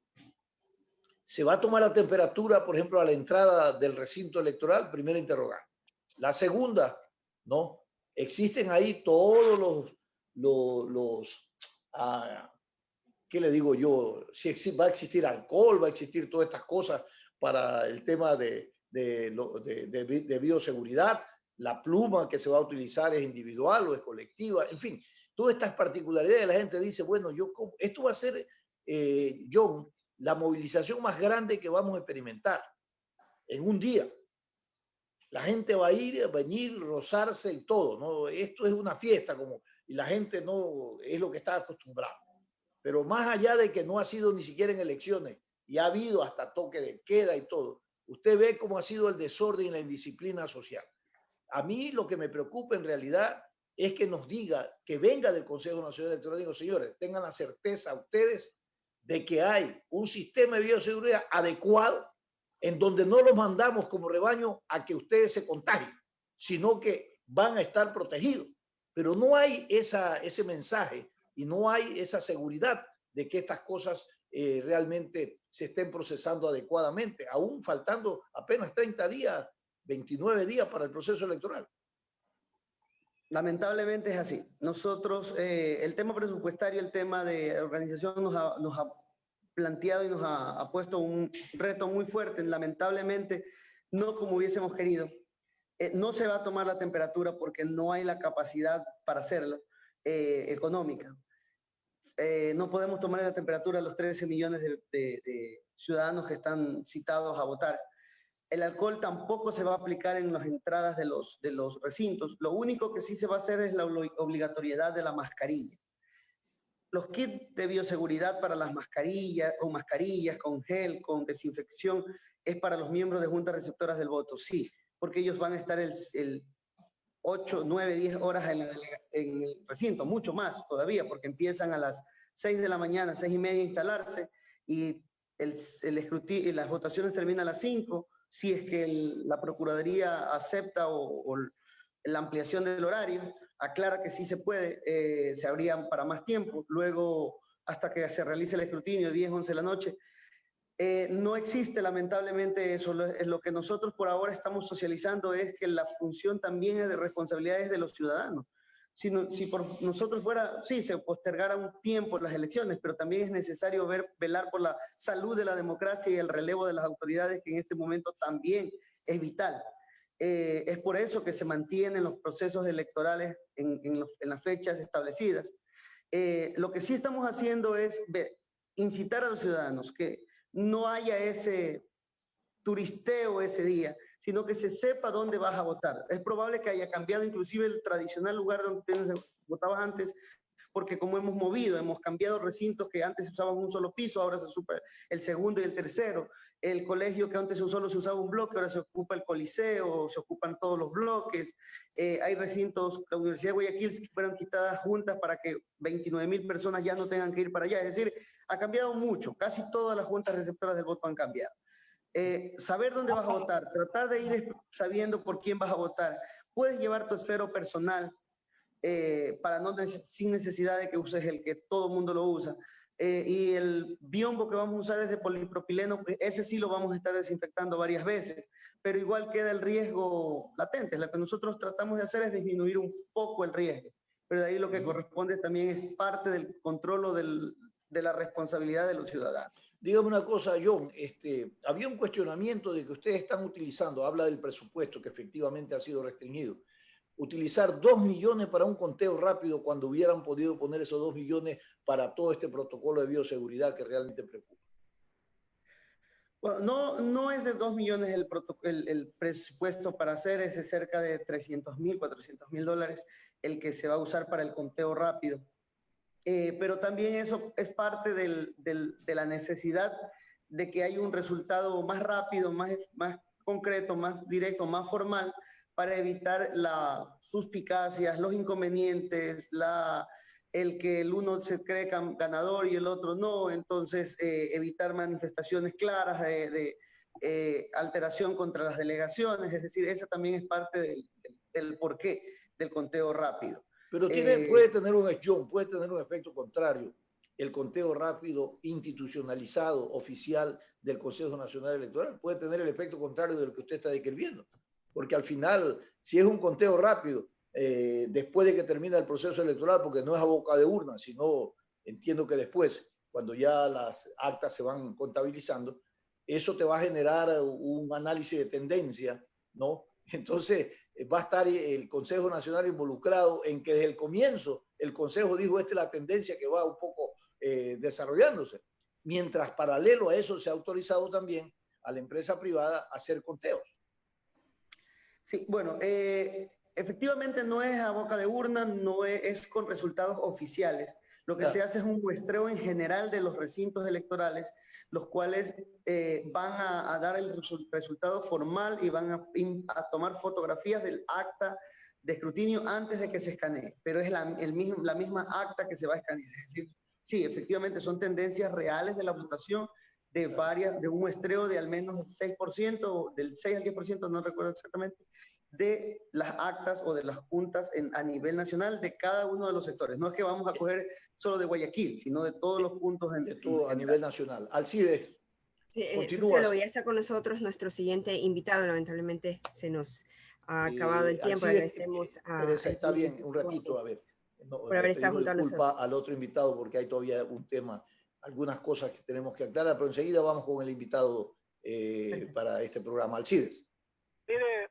¿se va a tomar la temperatura, por ejemplo, a la entrada del recinto electoral? Primera interrogante. La segunda, ¿no? Existen ahí todos ¿qué le digo yo? Si va a existir alcohol, va a existir todas estas cosas para el tema de bioseguridad. La pluma que se va a utilizar es individual o es colectiva. En fin, todas estas particularidades. La gente dice, bueno, esto va a ser, John, la movilización más grande que vamos a experimentar en un día. La gente va a venir, rozarse y todo, ¿no? Esto es una fiesta y la gente no es lo que está acostumbrado. Pero más allá de que no ha sido ni siquiera en elecciones y ha habido hasta toque de queda y todo, usted ve cómo ha sido el desorden y la indisciplina social. A mí lo que me preocupa en realidad es que nos diga, que venga del Consejo Nacional Electoral, digo, señores, tengan la certeza ustedes de que hay un sistema de bioseguridad adecuado en donde no los mandamos como rebaño a que ustedes se contagien, sino que van a estar protegidos. Pero no hay ese mensaje y no hay esa seguridad de que estas cosas realmente se estén procesando adecuadamente, aún faltando apenas 30 días, 29 días para el proceso electoral. Lamentablemente es así. Nosotros, el tema presupuestario, el tema de organización nos ha planteado y nos ha puesto un reto muy fuerte, lamentablemente no como hubiésemos querido. No se va a tomar la temperatura porque no hay la capacidad para hacerlo económica. No podemos tomar la temperatura a los 13 millones de ciudadanos que están citados a votar. El alcohol tampoco se va a aplicar en las entradas de los recintos. Lo único que sí se va a hacer es la obligatoriedad de la mascarilla. Los kits de bioseguridad para las mascarillas, con gel, con desinfección, es para los miembros de juntas receptoras del voto, sí, porque ellos van a estar el 8, 9, 10 horas en el recinto, mucho más todavía, porque empiezan a las 6 de la mañana, 6:30 a instalarse, y el escrutinio, las votaciones terminan a las 5, si es que la Procuraduría acepta o la ampliación del horario, aclara que sí se puede, se abrían para más tiempo, luego hasta que se realice el escrutinio, 10, 11 de la noche. No existe lamentablemente eso. Lo que nosotros por ahora estamos socializando es que la función también es de responsabilidades de los ciudadanos. Si por nosotros fuera, sí, se postergara un tiempo las elecciones, pero también es necesario velar por la salud de la democracia y el relevo de las autoridades, que en este momento también es vital. Es por eso que se mantienen los procesos electorales en las fechas establecidas. Lo que sí estamos haciendo es incitar a los ciudadanos que no haya ese turisteo ese día, sino que se sepa dónde vas a votar. Es probable que haya cambiado inclusive el tradicional lugar donde votabas antes, porque como hemos cambiado recintos que antes se usaban un solo piso, ahora se usa el segundo y el tercero. El colegio que antes solo se usaba un bloque, ahora se ocupa el coliseo, se ocupan todos los bloques. Hay recintos, la Universidad de Guayaquil, que fueron quitadas juntas para que 29,000 personas ya no tengan que ir para allá. Es decir, ha cambiado mucho, casi todas las juntas receptoras del voto han cambiado. Saber dónde vas a votar, tratar de ir sabiendo por quién vas a votar. Puedes llevar tu esfero personal, sin necesidad de que uses el que todo el mundo lo usa. Y el biombo que vamos a usar es de polipropileno, ese sí lo vamos a estar desinfectando varias veces, pero igual queda el riesgo latente. Lo que nosotros tratamos de hacer es disminuir un poco el riesgo, pero de ahí lo que corresponde también es parte del control o de la responsabilidad de los ciudadanos. Dígame una cosa, John, había un cuestionamiento de que ustedes están utilizando, habla del presupuesto que efectivamente ha sido restringido, utilizar 2 millones para un conteo rápido cuando hubieran podido poner esos 2 millones para todo este protocolo de bioseguridad que realmente preocupa. Bueno, no es de 2 millones el presupuesto para hacer, es de cerca de 300,000, 400,000 dólares el que se va a usar para el conteo rápido. Pero también eso es parte de la necesidad de que haya un resultado más rápido, más concreto, más directo, más formal, para evitar las suspicacias, los inconvenientes, el que el uno se cree ganador y el otro no. Entonces, evitar manifestaciones claras de alteración contra las delegaciones. Es decir, esa también es parte del porqué del conteo rápido. Pero puede tener un efecto contrario. El conteo rápido institucionalizado, oficial del Consejo Nacional Electoral, puede tener el efecto contrario de lo que usted está describiendo. Porque al final, si es un conteo rápido, después de que termina el proceso electoral, porque no es a boca de urna, sino entiendo que después, cuando ya las actas se van contabilizando, eso te va a generar un análisis de tendencia, ¿no? Entonces, va a estar el Consejo Nacional involucrado en que desde el comienzo el Consejo dijo, esta es la tendencia que va un poco desarrollándose. Mientras paralelo a eso se ha autorizado también a la empresa privada a hacer conteos. Sí, bueno, efectivamente no es a boca de urna, no es con resultados oficiales. Lo que se hace es un muestreo en general de los recintos electorales, los cuales van a dar el resultado formal y van a tomar fotografías del acta de escrutinio antes de que se escanee, pero es la misma acta que se va a escanear. Es decir, sí, efectivamente son tendencias reales de la votación, de un muestreo de al menos el 6%, del 6 al 10%, no recuerdo exactamente, de las actas o de las juntas a nivel nacional de cada uno de los sectores. No es que vamos a coger solo de Guayaquil, sino de todos los puntos de todo a nivel nacional. Alcides, continúa. Ya está con nosotros nuestro siguiente invitado. Lamentablemente se nos ha acabado el tiempo. Alcides, agradecemos a Teresa, está bien, un ratito, a ver. Por haber estado junto a nosotros. Al otro invitado porque hay todavía un tema, algunas cosas que tenemos que aclarar, pero enseguida vamos con el invitado para este programa. Alcides.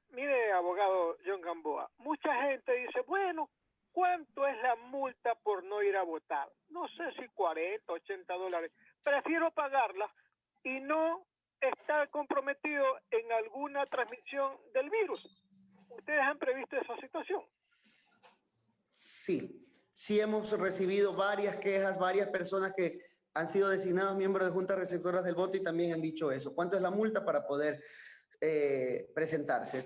Mire, abogado John Gamboa, mucha gente dice, bueno, ¿cuánto es la multa por no ir a votar? No sé si 40, 80 dólares. Prefiero pagarla y no estar comprometido en alguna transmisión del virus. ¿Ustedes han previsto esa situación? Sí hemos recibido varias quejas, varias personas que han sido designados miembros de juntas receptoras del voto y también han dicho eso. ¿Cuánto es la multa para poder presentarse?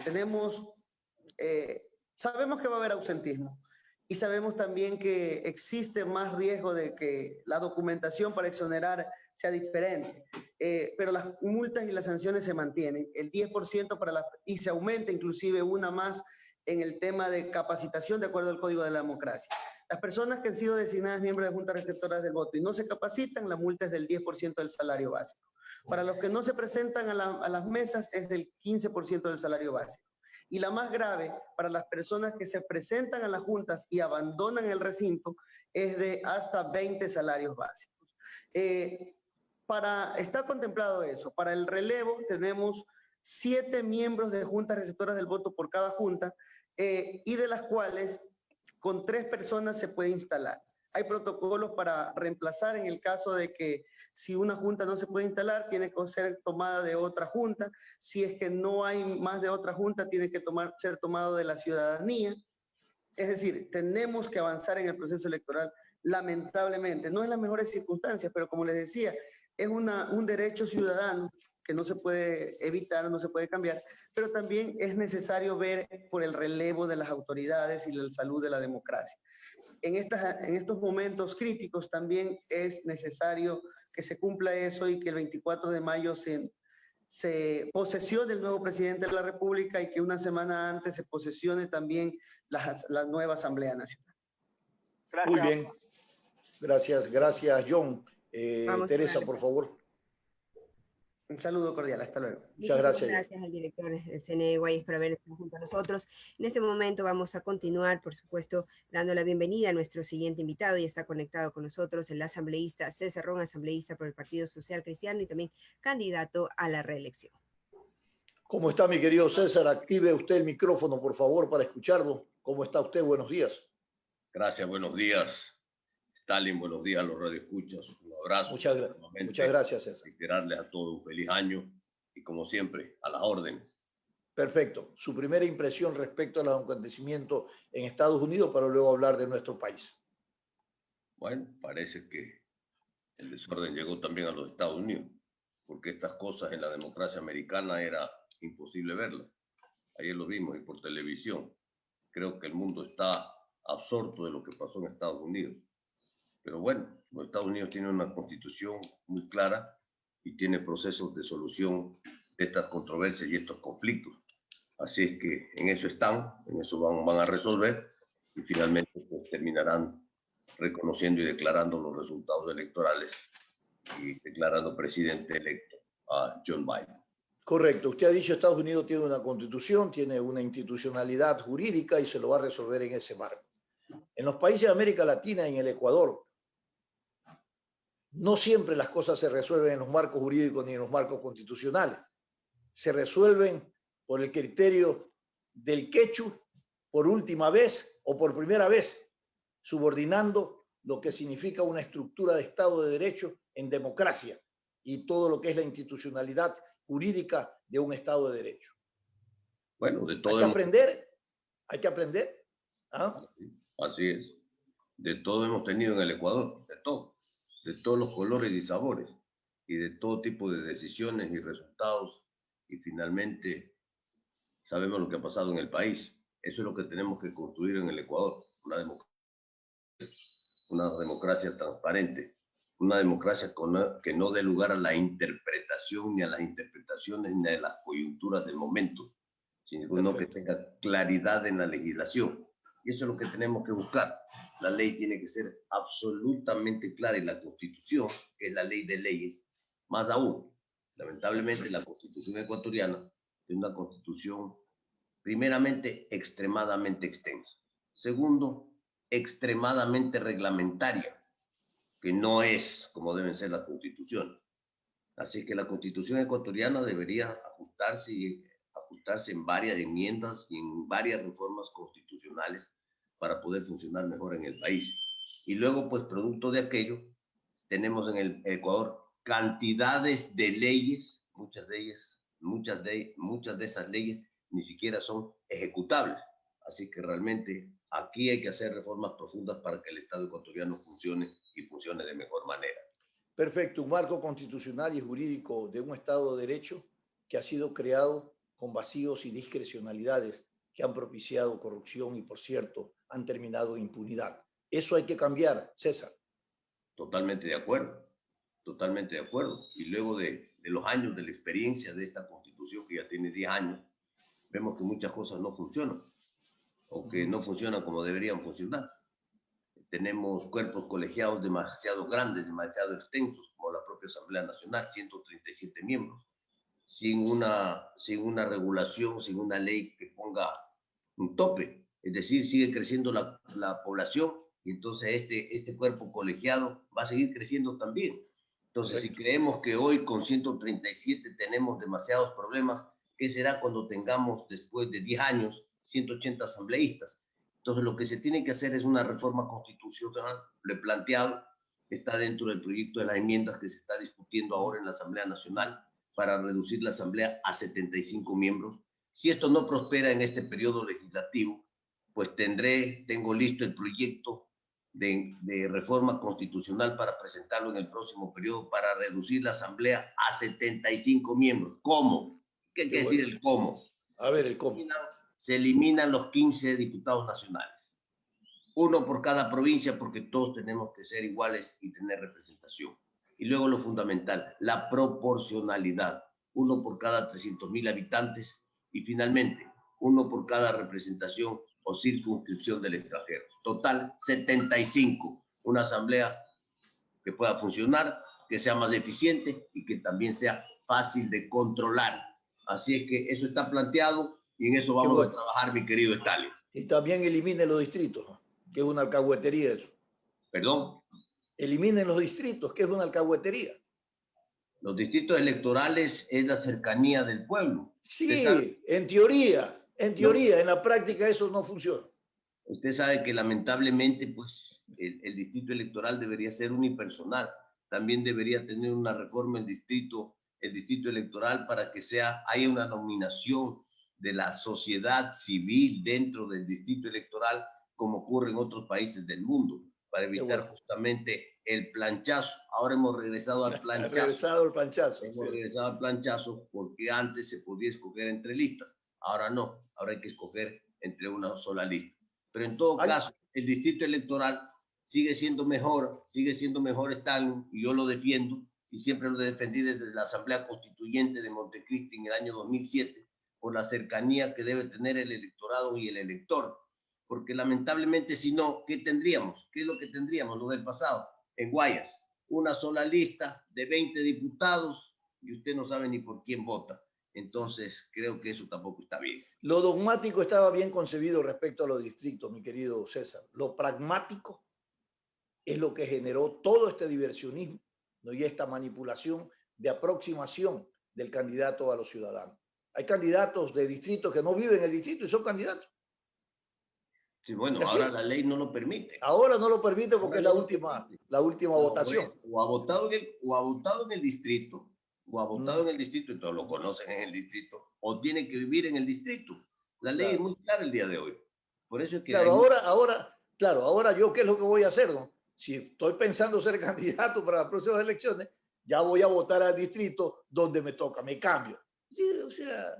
Sabemos que va a haber ausentismo y sabemos también que existe más riesgo de que la documentación para exonerar sea diferente, pero las multas y las sanciones se mantienen, el 10% y se aumenta inclusive una más en el tema de capacitación de acuerdo al Código de la Democracia. Las personas que han sido designadas miembros de juntas receptoras del voto y no se capacitan, la multa es del 10% del salario básico. Para los que no se presentan a las mesas es del 15% del salario básico. Y la más grave, para las personas que se presentan a las juntas y abandonan el recinto, es de hasta 20 salarios básicos. Está contemplado eso. Para el relevo tenemos 7 miembros de juntas receptoras del voto por cada junta, y de las cuales con 3 personas se puede instalar. Hay protocolos para reemplazar en el caso de que si una junta no se puede instalar, tiene que ser tomada de otra junta. Si es que no hay más de otra junta, tiene que ser tomado de la ciudadanía. Es decir, tenemos que avanzar en el proceso electoral, lamentablemente. No en las mejores circunstancias, pero como les decía, es un derecho ciudadano que no se puede evitar, no se puede cambiar, pero también es necesario ver por el relevo de las autoridades y la salud de la democracia. En estos momentos críticos también es necesario que se cumpla eso y que el 24 de mayo se posesione el nuevo presidente de la República y que una semana antes se posesione también la nueva Asamblea Nacional. Gracias. Muy bien. Gracias, John. Teresa, por favor. Un saludo cordial, hasta luego. Muchas gracias. Gracias al director del CNE Guayas por haber estado junto a nosotros. En este momento vamos a continuar, por supuesto, dando la bienvenida a nuestro siguiente invitado y está conectado con nosotros el asambleísta César Ron, asambleísta por el Partido Social Cristiano y también candidato a la reelección. ¿Cómo está, mi querido César? Active usted el micrófono, por favor, para escucharlo. ¿Cómo está usted? Buenos días. Gracias, buenos días. Stalin, buenos días a los radioescuchas. Un abrazo. Muchas gracias, César. Esperarles a todos un feliz año y, como siempre, a las órdenes. Perfecto. Su primera impresión respecto a los acontecimientos en Estados Unidos para luego hablar de nuestro país. Bueno, parece que el desorden llegó también a los Estados Unidos, porque estas cosas en la democracia americana era imposible verlas. Ayer lo vimos y por televisión. Creo que el mundo está absorto de lo que pasó en Estados Unidos. Pero bueno, los Estados Unidos tienen una constitución muy clara y tiene procesos de solución de estas controversias y estos conflictos. Así es que en eso están, en eso van a resolver y finalmente pues, terminarán reconociendo y declarando los resultados electorales y declarando presidente electo a John Biden. Correcto. Usted ha dicho que Estados Unidos tiene una constitución, tiene una institucionalidad jurídica y se lo va a resolver en ese marco. En los países de América Latina y en el Ecuador, no siempre las cosas se resuelven en los marcos jurídicos ni en los marcos constitucionales. Se resuelven por el criterio del quechu por última vez o por primera vez, subordinando lo que significa una estructura de Estado de Derecho en democracia y todo lo que es la institucionalidad jurídica de un Estado de Derecho. Bueno, de todo hay que aprender. ¿Ah? Así es. De todo hemos tenido en el Ecuador, de todos los colores y sabores, y de todo tipo de decisiones y resultados, y finalmente sabemos lo que ha pasado en el país. Eso es lo que tenemos que construir en el Ecuador, una democracia transparente, una democracia que no dé lugar a la interpretación, ni a las interpretaciones, ni a las coyunturas del momento, sino que tenga claridad en la legislación. Y eso es lo que tenemos que buscar. La ley tiene que ser absolutamente clara y la Constitución, que es la ley de leyes, más aún. Lamentablemente, la Constitución ecuatoriana es una Constitución, primeramente, extremadamente extensa. Segundo, extremadamente reglamentaria, que no es como deben ser las constituciones. Así que la Constitución ecuatoriana debería ajustarse en varias enmiendas y en varias reformas constitucionales para poder funcionar mejor en el país. Y luego, pues, producto de aquello, tenemos en el Ecuador cantidades de leyes, muchas de esas leyes ni siquiera son ejecutables. Así que realmente aquí hay que hacer reformas profundas para que el Estado ecuatoriano funcione y funcione de mejor manera. Perfecto, un marco constitucional y jurídico de un Estado de Derecho que ha sido creado con vacíos y discrecionalidades que han propiciado corrupción y, por cierto, han terminado en impunidad. Eso hay que cambiar, César. Totalmente de acuerdo, totalmente de acuerdo. Y luego de los años de la experiencia de esta Constitución, que ya tiene 10 años, vemos que muchas cosas no funcionan o que no funcionan como deberían funcionar. Tenemos cuerpos colegiados demasiado grandes, demasiado extensos, como la propia Asamblea Nacional, 137 miembros, sin una regulación, sin una ley que ponga un tope. Es decir, sigue creciendo la población y entonces este cuerpo colegiado va a seguir creciendo también. Entonces, correcto, si creemos que hoy con 137 tenemos demasiados problemas, ¿qué será cuando tengamos después de 10 años 180 asambleístas? Entonces, lo que se tiene que hacer es una reforma constitucional. Lo he planteado, está dentro del proyecto de las enmiendas que se está discutiendo ahora en la Asamblea Nacional para reducir la Asamblea a 75 miembros. Si esto no prospera en este periodo legislativo, pues tengo listo el proyecto de reforma constitucional para presentarlo en el próximo periodo para reducir la Asamblea a 75 miembros. ¿Cómo? ¿Qué quiere decir el cómo? A ver, el cómo. Se eliminan los 15 diputados nacionales. Uno por cada provincia, porque todos tenemos que ser iguales y tener representación. Y luego lo fundamental, la proporcionalidad. Uno por cada 300.000 habitantes y finalmente uno por cada representación o circunscripción del extranjero. Total, 75. Una asamblea que pueda funcionar, que sea más eficiente y que también sea fácil de controlar. Así es que eso está planteado y en eso vamos a trabajar, mi querido Stalin. Y también eliminen los distritos, que es una alcahuetería eso. ¿Perdón? Eliminen los distritos, que es una alcahuetería. Los distritos electorales es la cercanía del pueblo. Sí, en teoría, en la práctica eso no funciona. Usted sabe que lamentablemente, pues, el distrito electoral debería ser unipersonal. También debería tener una reforma el distrito electoral para que haya una nominación de la sociedad civil dentro del distrito electoral, como ocurre en otros países del mundo, para evitar justamente el planchazo. Ahora hemos regresado al planchazo. Hemos regresado al planchazo porque antes se podía escoger entre listas. Ahora no, ahora hay que escoger entre una sola lista. Pero en todo caso, el distrito electoral sigue siendo mejor Stalin, y yo lo defiendo, y siempre lo defendí desde la Asamblea Constituyente de Montecristi en el año 2007, por la cercanía que debe tener el electorado y el elector. Porque lamentablemente, si no, ¿qué tendríamos? ¿Qué es lo que tendríamos? Lo del pasado. En Guayas, una sola lista de 20 diputados y usted no sabe ni por quién vota. Entonces, creo que eso tampoco está bien. Lo dogmático estaba bien concebido respecto a los distritos, mi querido César. Lo pragmático es lo que generó todo este diversionismo, ¿no? Y esta manipulación de aproximación del candidato a los ciudadanos. Hay candidatos de distritos que no viven en el distrito y son candidatos. Sí, bueno, ahora la ley no lo permite. Ahora no lo permite porque es la última votación. O ha votado en el distrito, entonces lo conocen en el distrito, o tiene que vivir en el distrito. La ley es muy clara el día de hoy. Por eso es que... Claro, ahora Claro, ahora yo, ¿qué es lo que voy a hacer, no? Si estoy pensando ser candidato para las próximas elecciones, ya voy a votar al distrito donde me toca, me cambio. Sí, o sea,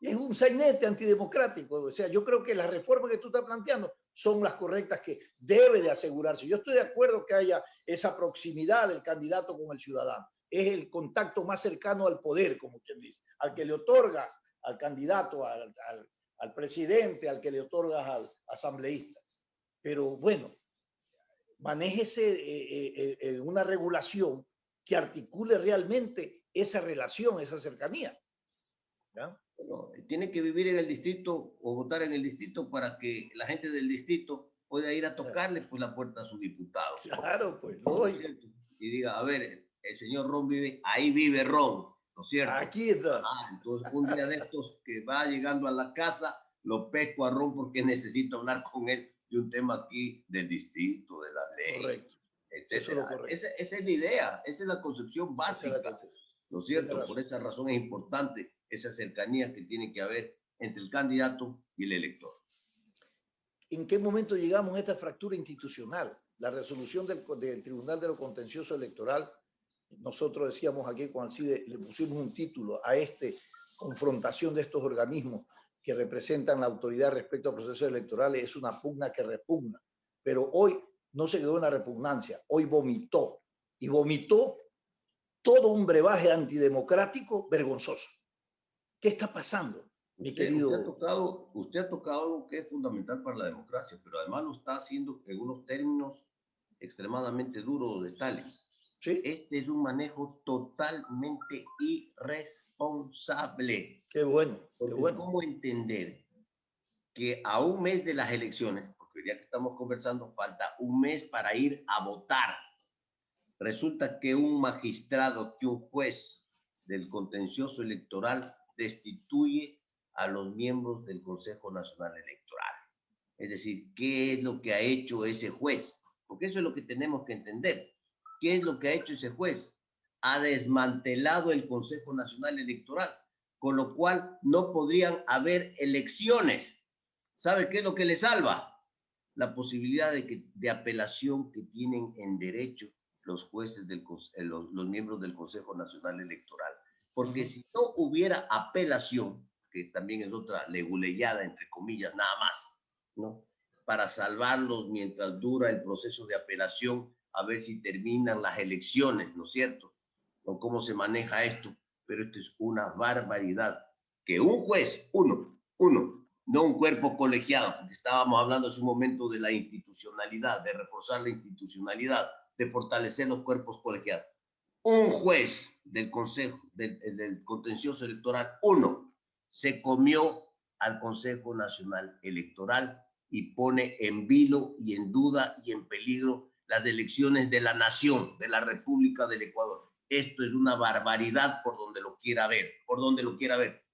es un sainete antidemocrático. O sea, yo creo que las reformas que tú estás planteando son las correctas que debe de asegurarse. Yo estoy de acuerdo que haya esa proximidad del candidato con el ciudadano. Es el contacto más cercano al poder, como quien dice, al que le otorgas al candidato, al presidente, al que le otorgas al asambleísta. Pero bueno, manéjese una regulación que articule realmente esa relación, esa cercanía. ¿Ya? Bueno, tiene que vivir en el distrito o votar en el distrito para que la gente del distrito pueda ir a tocarle pues, la puerta a su diputado. Claro, pues, lógico. Y diga, a ver, el señor Ron vive, ahí vive Ron, ¿no es cierto? Aquí está. Entonces, un día de estos que va llegando a la casa, lo pesco a Ron porque necesito hablar con él de un tema aquí del distrito, de la ley, correcto, etcétera. Esa es la idea, esa es la concepción básica, ¿no es cierto? Por esa razón es importante esa cercanía que tiene que haber entre el candidato y el elector. ¿En qué momento llegamos a esta fractura institucional? La resolución del Tribunal de lo Contencioso Electoral, nosotros decíamos aquí con Alcide, le pusimos un título a esta confrontación de estos organismos que representan la autoridad respecto a procesos electorales, es una pugna que repugna. Pero hoy no se quedó en la repugnancia, hoy vomitó. Y vomitó todo un brebaje antidemocrático vergonzoso. ¿Qué está pasando, mi querido? Usted ha tocado algo que es fundamental para la democracia, pero además lo está haciendo en unos términos extremadamente duros de tales. ¿Sí? Este es un manejo totalmente irresponsable. Qué bueno, qué bueno. ¿Cómo entender que a un mes de las elecciones, porque hoy día que estamos conversando, falta un mes para ir a votar? Resulta que un magistrado, que un juez del contencioso electoral destituye a los miembros del Consejo Nacional Electoral. Es decir, ¿qué es lo que ha hecho ese juez? Porque eso es lo que tenemos que entender. ¿Qué es lo que ha hecho ese juez? Ha desmantelado el Consejo Nacional Electoral, con lo cual no podrían haber elecciones. ¿Sabe qué es lo que le salva? La posibilidad de apelación que tienen en derecho los jueces, los miembros del Consejo Nacional Electoral. Porque si no hubiera apelación, que también es otra leguleyada, entre comillas, nada más, ¿no? Para salvarlos mientras dura el proceso de apelación, a ver si terminan las elecciones, ¿no es cierto? O cómo se maneja esto. Pero esto es una barbaridad. Que un juez, uno, no un cuerpo colegiado, porque estábamos hablando en su momento de la institucionalidad, de reforzar la institucionalidad, de fortalecer los cuerpos colegiados. Un juez del Consejo, del Contencioso Electoral, uno, se comió al Consejo Nacional Electoral y pone en vilo y en duda y en peligro las elecciones de la nación, de la República del Ecuador. Esto es una barbaridad por donde lo quiera ver,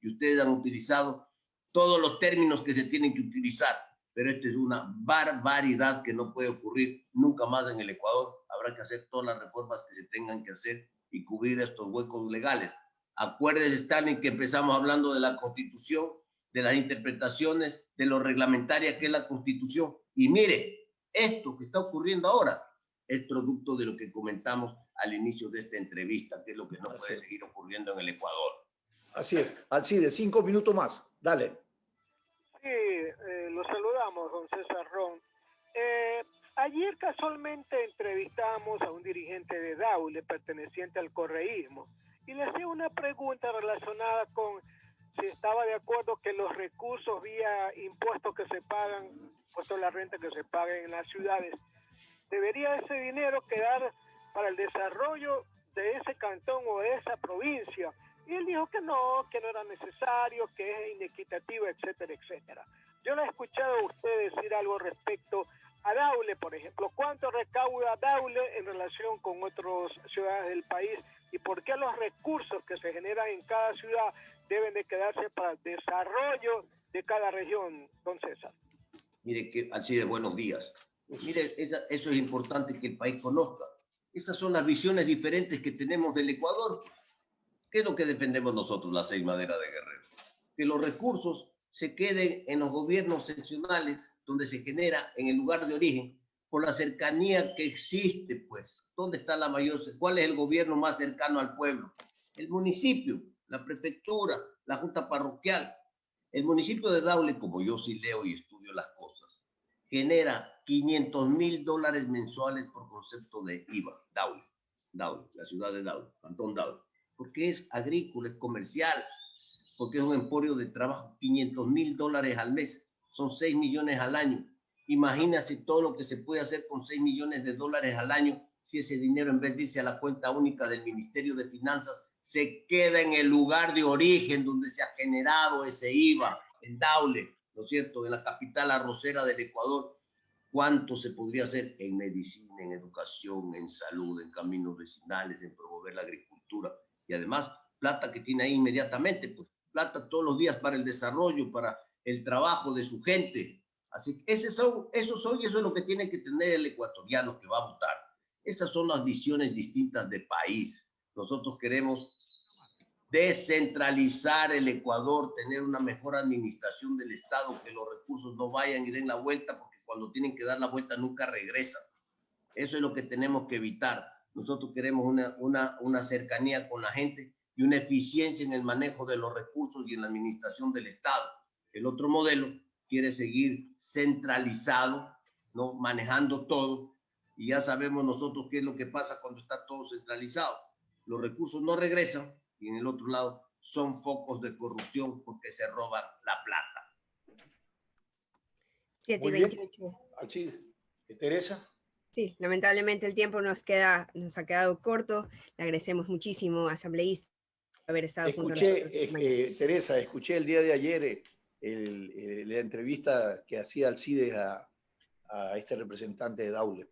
Y ustedes han utilizado todos los términos que se tienen que utilizar, pero esto es una barbaridad que no puede ocurrir nunca más en el Ecuador. Habrá que hacer todas las reformas que se tengan que hacer y cubrir estos huecos legales. Acuérdense, Stalin, que empezamos hablando de la Constitución, de las interpretaciones, de lo reglamentaria que es la Constitución. Y mire, esto que está ocurriendo ahora es producto de lo que comentamos al inicio de esta entrevista, que es lo que no puede seguir ocurriendo en el Ecuador. Así es. Alcide, 5 minutos más. Dale. Sí, lo saludamos, don César Ron. Ayer casualmente entrevistamos a un dirigente de Daule perteneciente al correísmo y le hacía una pregunta relacionada con si estaba de acuerdo que los recursos vía impuestos que se pagan, impuestos a la renta que se paguen en las ciudades, debería ese dinero quedar para el desarrollo de ese cantón o de esa provincia. Y él dijo que no era necesario, que es inequitativo, etcétera, etcétera. Yo le he escuchado a usted decir algo respecto a Daule, por ejemplo. ¿Cuánto recauda Daule en relación con otras ciudades del país? ¿Y por qué los recursos que se generan en cada ciudad deben de quedarse para el desarrollo de cada región, don César? Mire, Alcide, buenos días. Mire, eso es importante que el país conozca. Esas son las visiones diferentes que tenemos del Ecuador. ¿Qué es lo que defendemos nosotros, las 6 maderas de Guerrero? Que los recursos se queden en los gobiernos seccionales, donde se genera en el lugar de origen, por la cercanía que existe, pues. ¿Dónde está la mayor? ¿Cuál es el gobierno más cercano al pueblo? El municipio, la prefectura, la junta parroquial. El municipio de Daule, como yo sí leo y estudio las cosas, genera $500,000 mensuales por concepto de IVA. Daule, la ciudad de Daule, Cantón Daule. Porque es agrícola, es comercial, porque es un emporio de trabajo. $500,000 al mes, son 6 millones al año. Imagínate todo lo que se puede hacer con 6 millones de dólares al año si ese dinero, en vez de irse a la cuenta única del Ministerio de Finanzas, se queda en el lugar de origen donde se ha generado ese IVA, en Daule, ¿no es cierto?, en la capital arrocera del Ecuador. ¿Cuánto se podría hacer en medicina, en educación, en salud, en caminos vecinales, en promover la agricultura? Y además, plata que tiene ahí inmediatamente, pues plata todos los días para el desarrollo, para el trabajo de su gente. Así que eso es lo que tiene que tener el ecuatoriano que va a votar. Esas son las visiones distintas de país. Nosotros queremos descentralizar el Ecuador, tener una mejor administración del Estado, que los recursos no vayan y den la vuelta, porque cuando tienen que dar la vuelta nunca regresan. Eso es lo que tenemos que evitar. Nosotros queremos una cercanía con la gente y una eficiencia en el manejo de los recursos y en la administración del Estado. El otro modelo quiere seguir centralizado, ¿no?, manejando todo, y ya sabemos nosotros qué es lo que pasa cuando está todo centralizado. Los recursos no regresan y en el otro lado son focos de corrupción porque se roban la plata. 7:28. Alcide, Teresa. Sí, lamentablemente el tiempo nos ha quedado corto. Le agradecemos muchísimo, asambleísta, por haber estado junto a nosotros. Teresa, escuché el día de ayer la entrevista que hacía Alcides a este representante de Daule.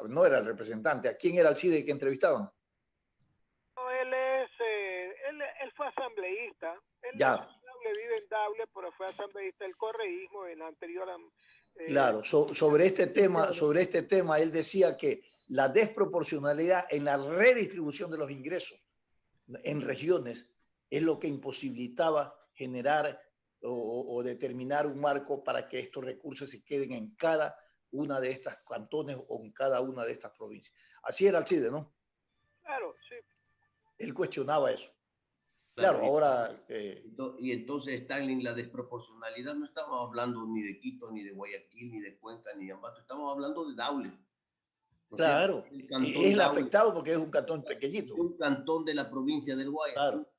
No era el representante, ¿a quién era Alcides que entrevistaban? No, él fue asambleísta. Él Ya. vive en Daule, pero fue asambleísta del correísmo en la anterior. Claro, sobre este tema, él decía que la desproporcionalidad en la redistribución de los ingresos en regiones es lo que imposibilitaba generar o determinar un marco para que estos recursos se queden en cada una de estas cantones o en cada una de estas provincias. Así era Alcide, ¿no? Claro, sí. Él cuestionaba eso. Claro, ahora... Y entonces, Stalin, la desproporcionalidad, no estamos hablando ni de Quito, ni de Guayaquil, ni de Cuenca, ni de Ambato, estamos hablando de Daule. ¿No? Claro, es el afectado porque es un cantón pequeñito. Un cantón de la provincia del Guayas. Claro.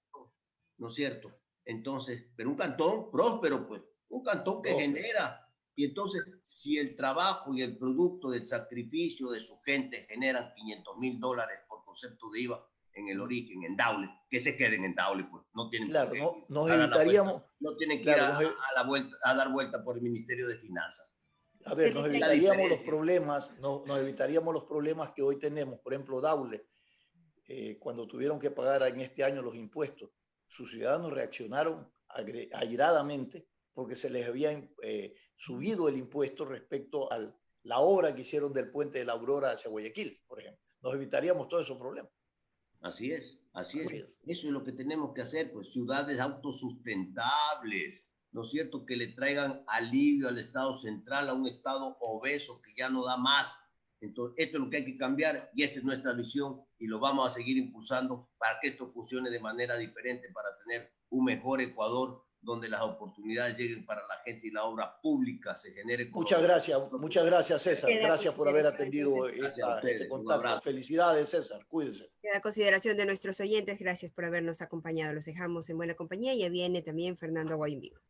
¿No es cierto? Entonces, pero un cantón próspero, pues, un cantón que genera. Y entonces, si el trabajo y el producto del sacrificio de su gente generan $500,000 por concepto de IVA en el origen, en Daule, que se queden en Daule, pues, no tienen claro, por qué nos evitaríamos, no tienen que ir a dar vuelta por el Ministerio de Finanzas. A ver, nos evitaríamos los problemas que hoy tenemos. Por ejemplo, Daule, cuando tuvieron que pagar en este año los impuestos, sus ciudadanos reaccionaron airadamente porque se les había subido el impuesto respecto a la obra que hicieron del puente de la Aurora hacia Guayaquil, por ejemplo. Nos evitaríamos todos esos problemas. Así es. Eso es lo que tenemos que hacer, pues, ciudades autosustentables, ¿no es cierto?, que le traigan alivio al Estado central, a un Estado obeso que ya no da más. Entonces, esto es lo que hay que cambiar y esa es nuestra visión y lo vamos a seguir impulsando para que esto funcione de manera diferente, para tener un mejor Ecuador donde las oportunidades lleguen para la gente y la obra pública se genere. Muchas gracias César. Gracias por haber atendido este contacto. Felicidades, César. Cuídense. Queda consideración de nuestros oyentes. Gracias por habernos acompañado. Los dejamos en buena compañía. Ya viene también Fernando Aguayo en vivo.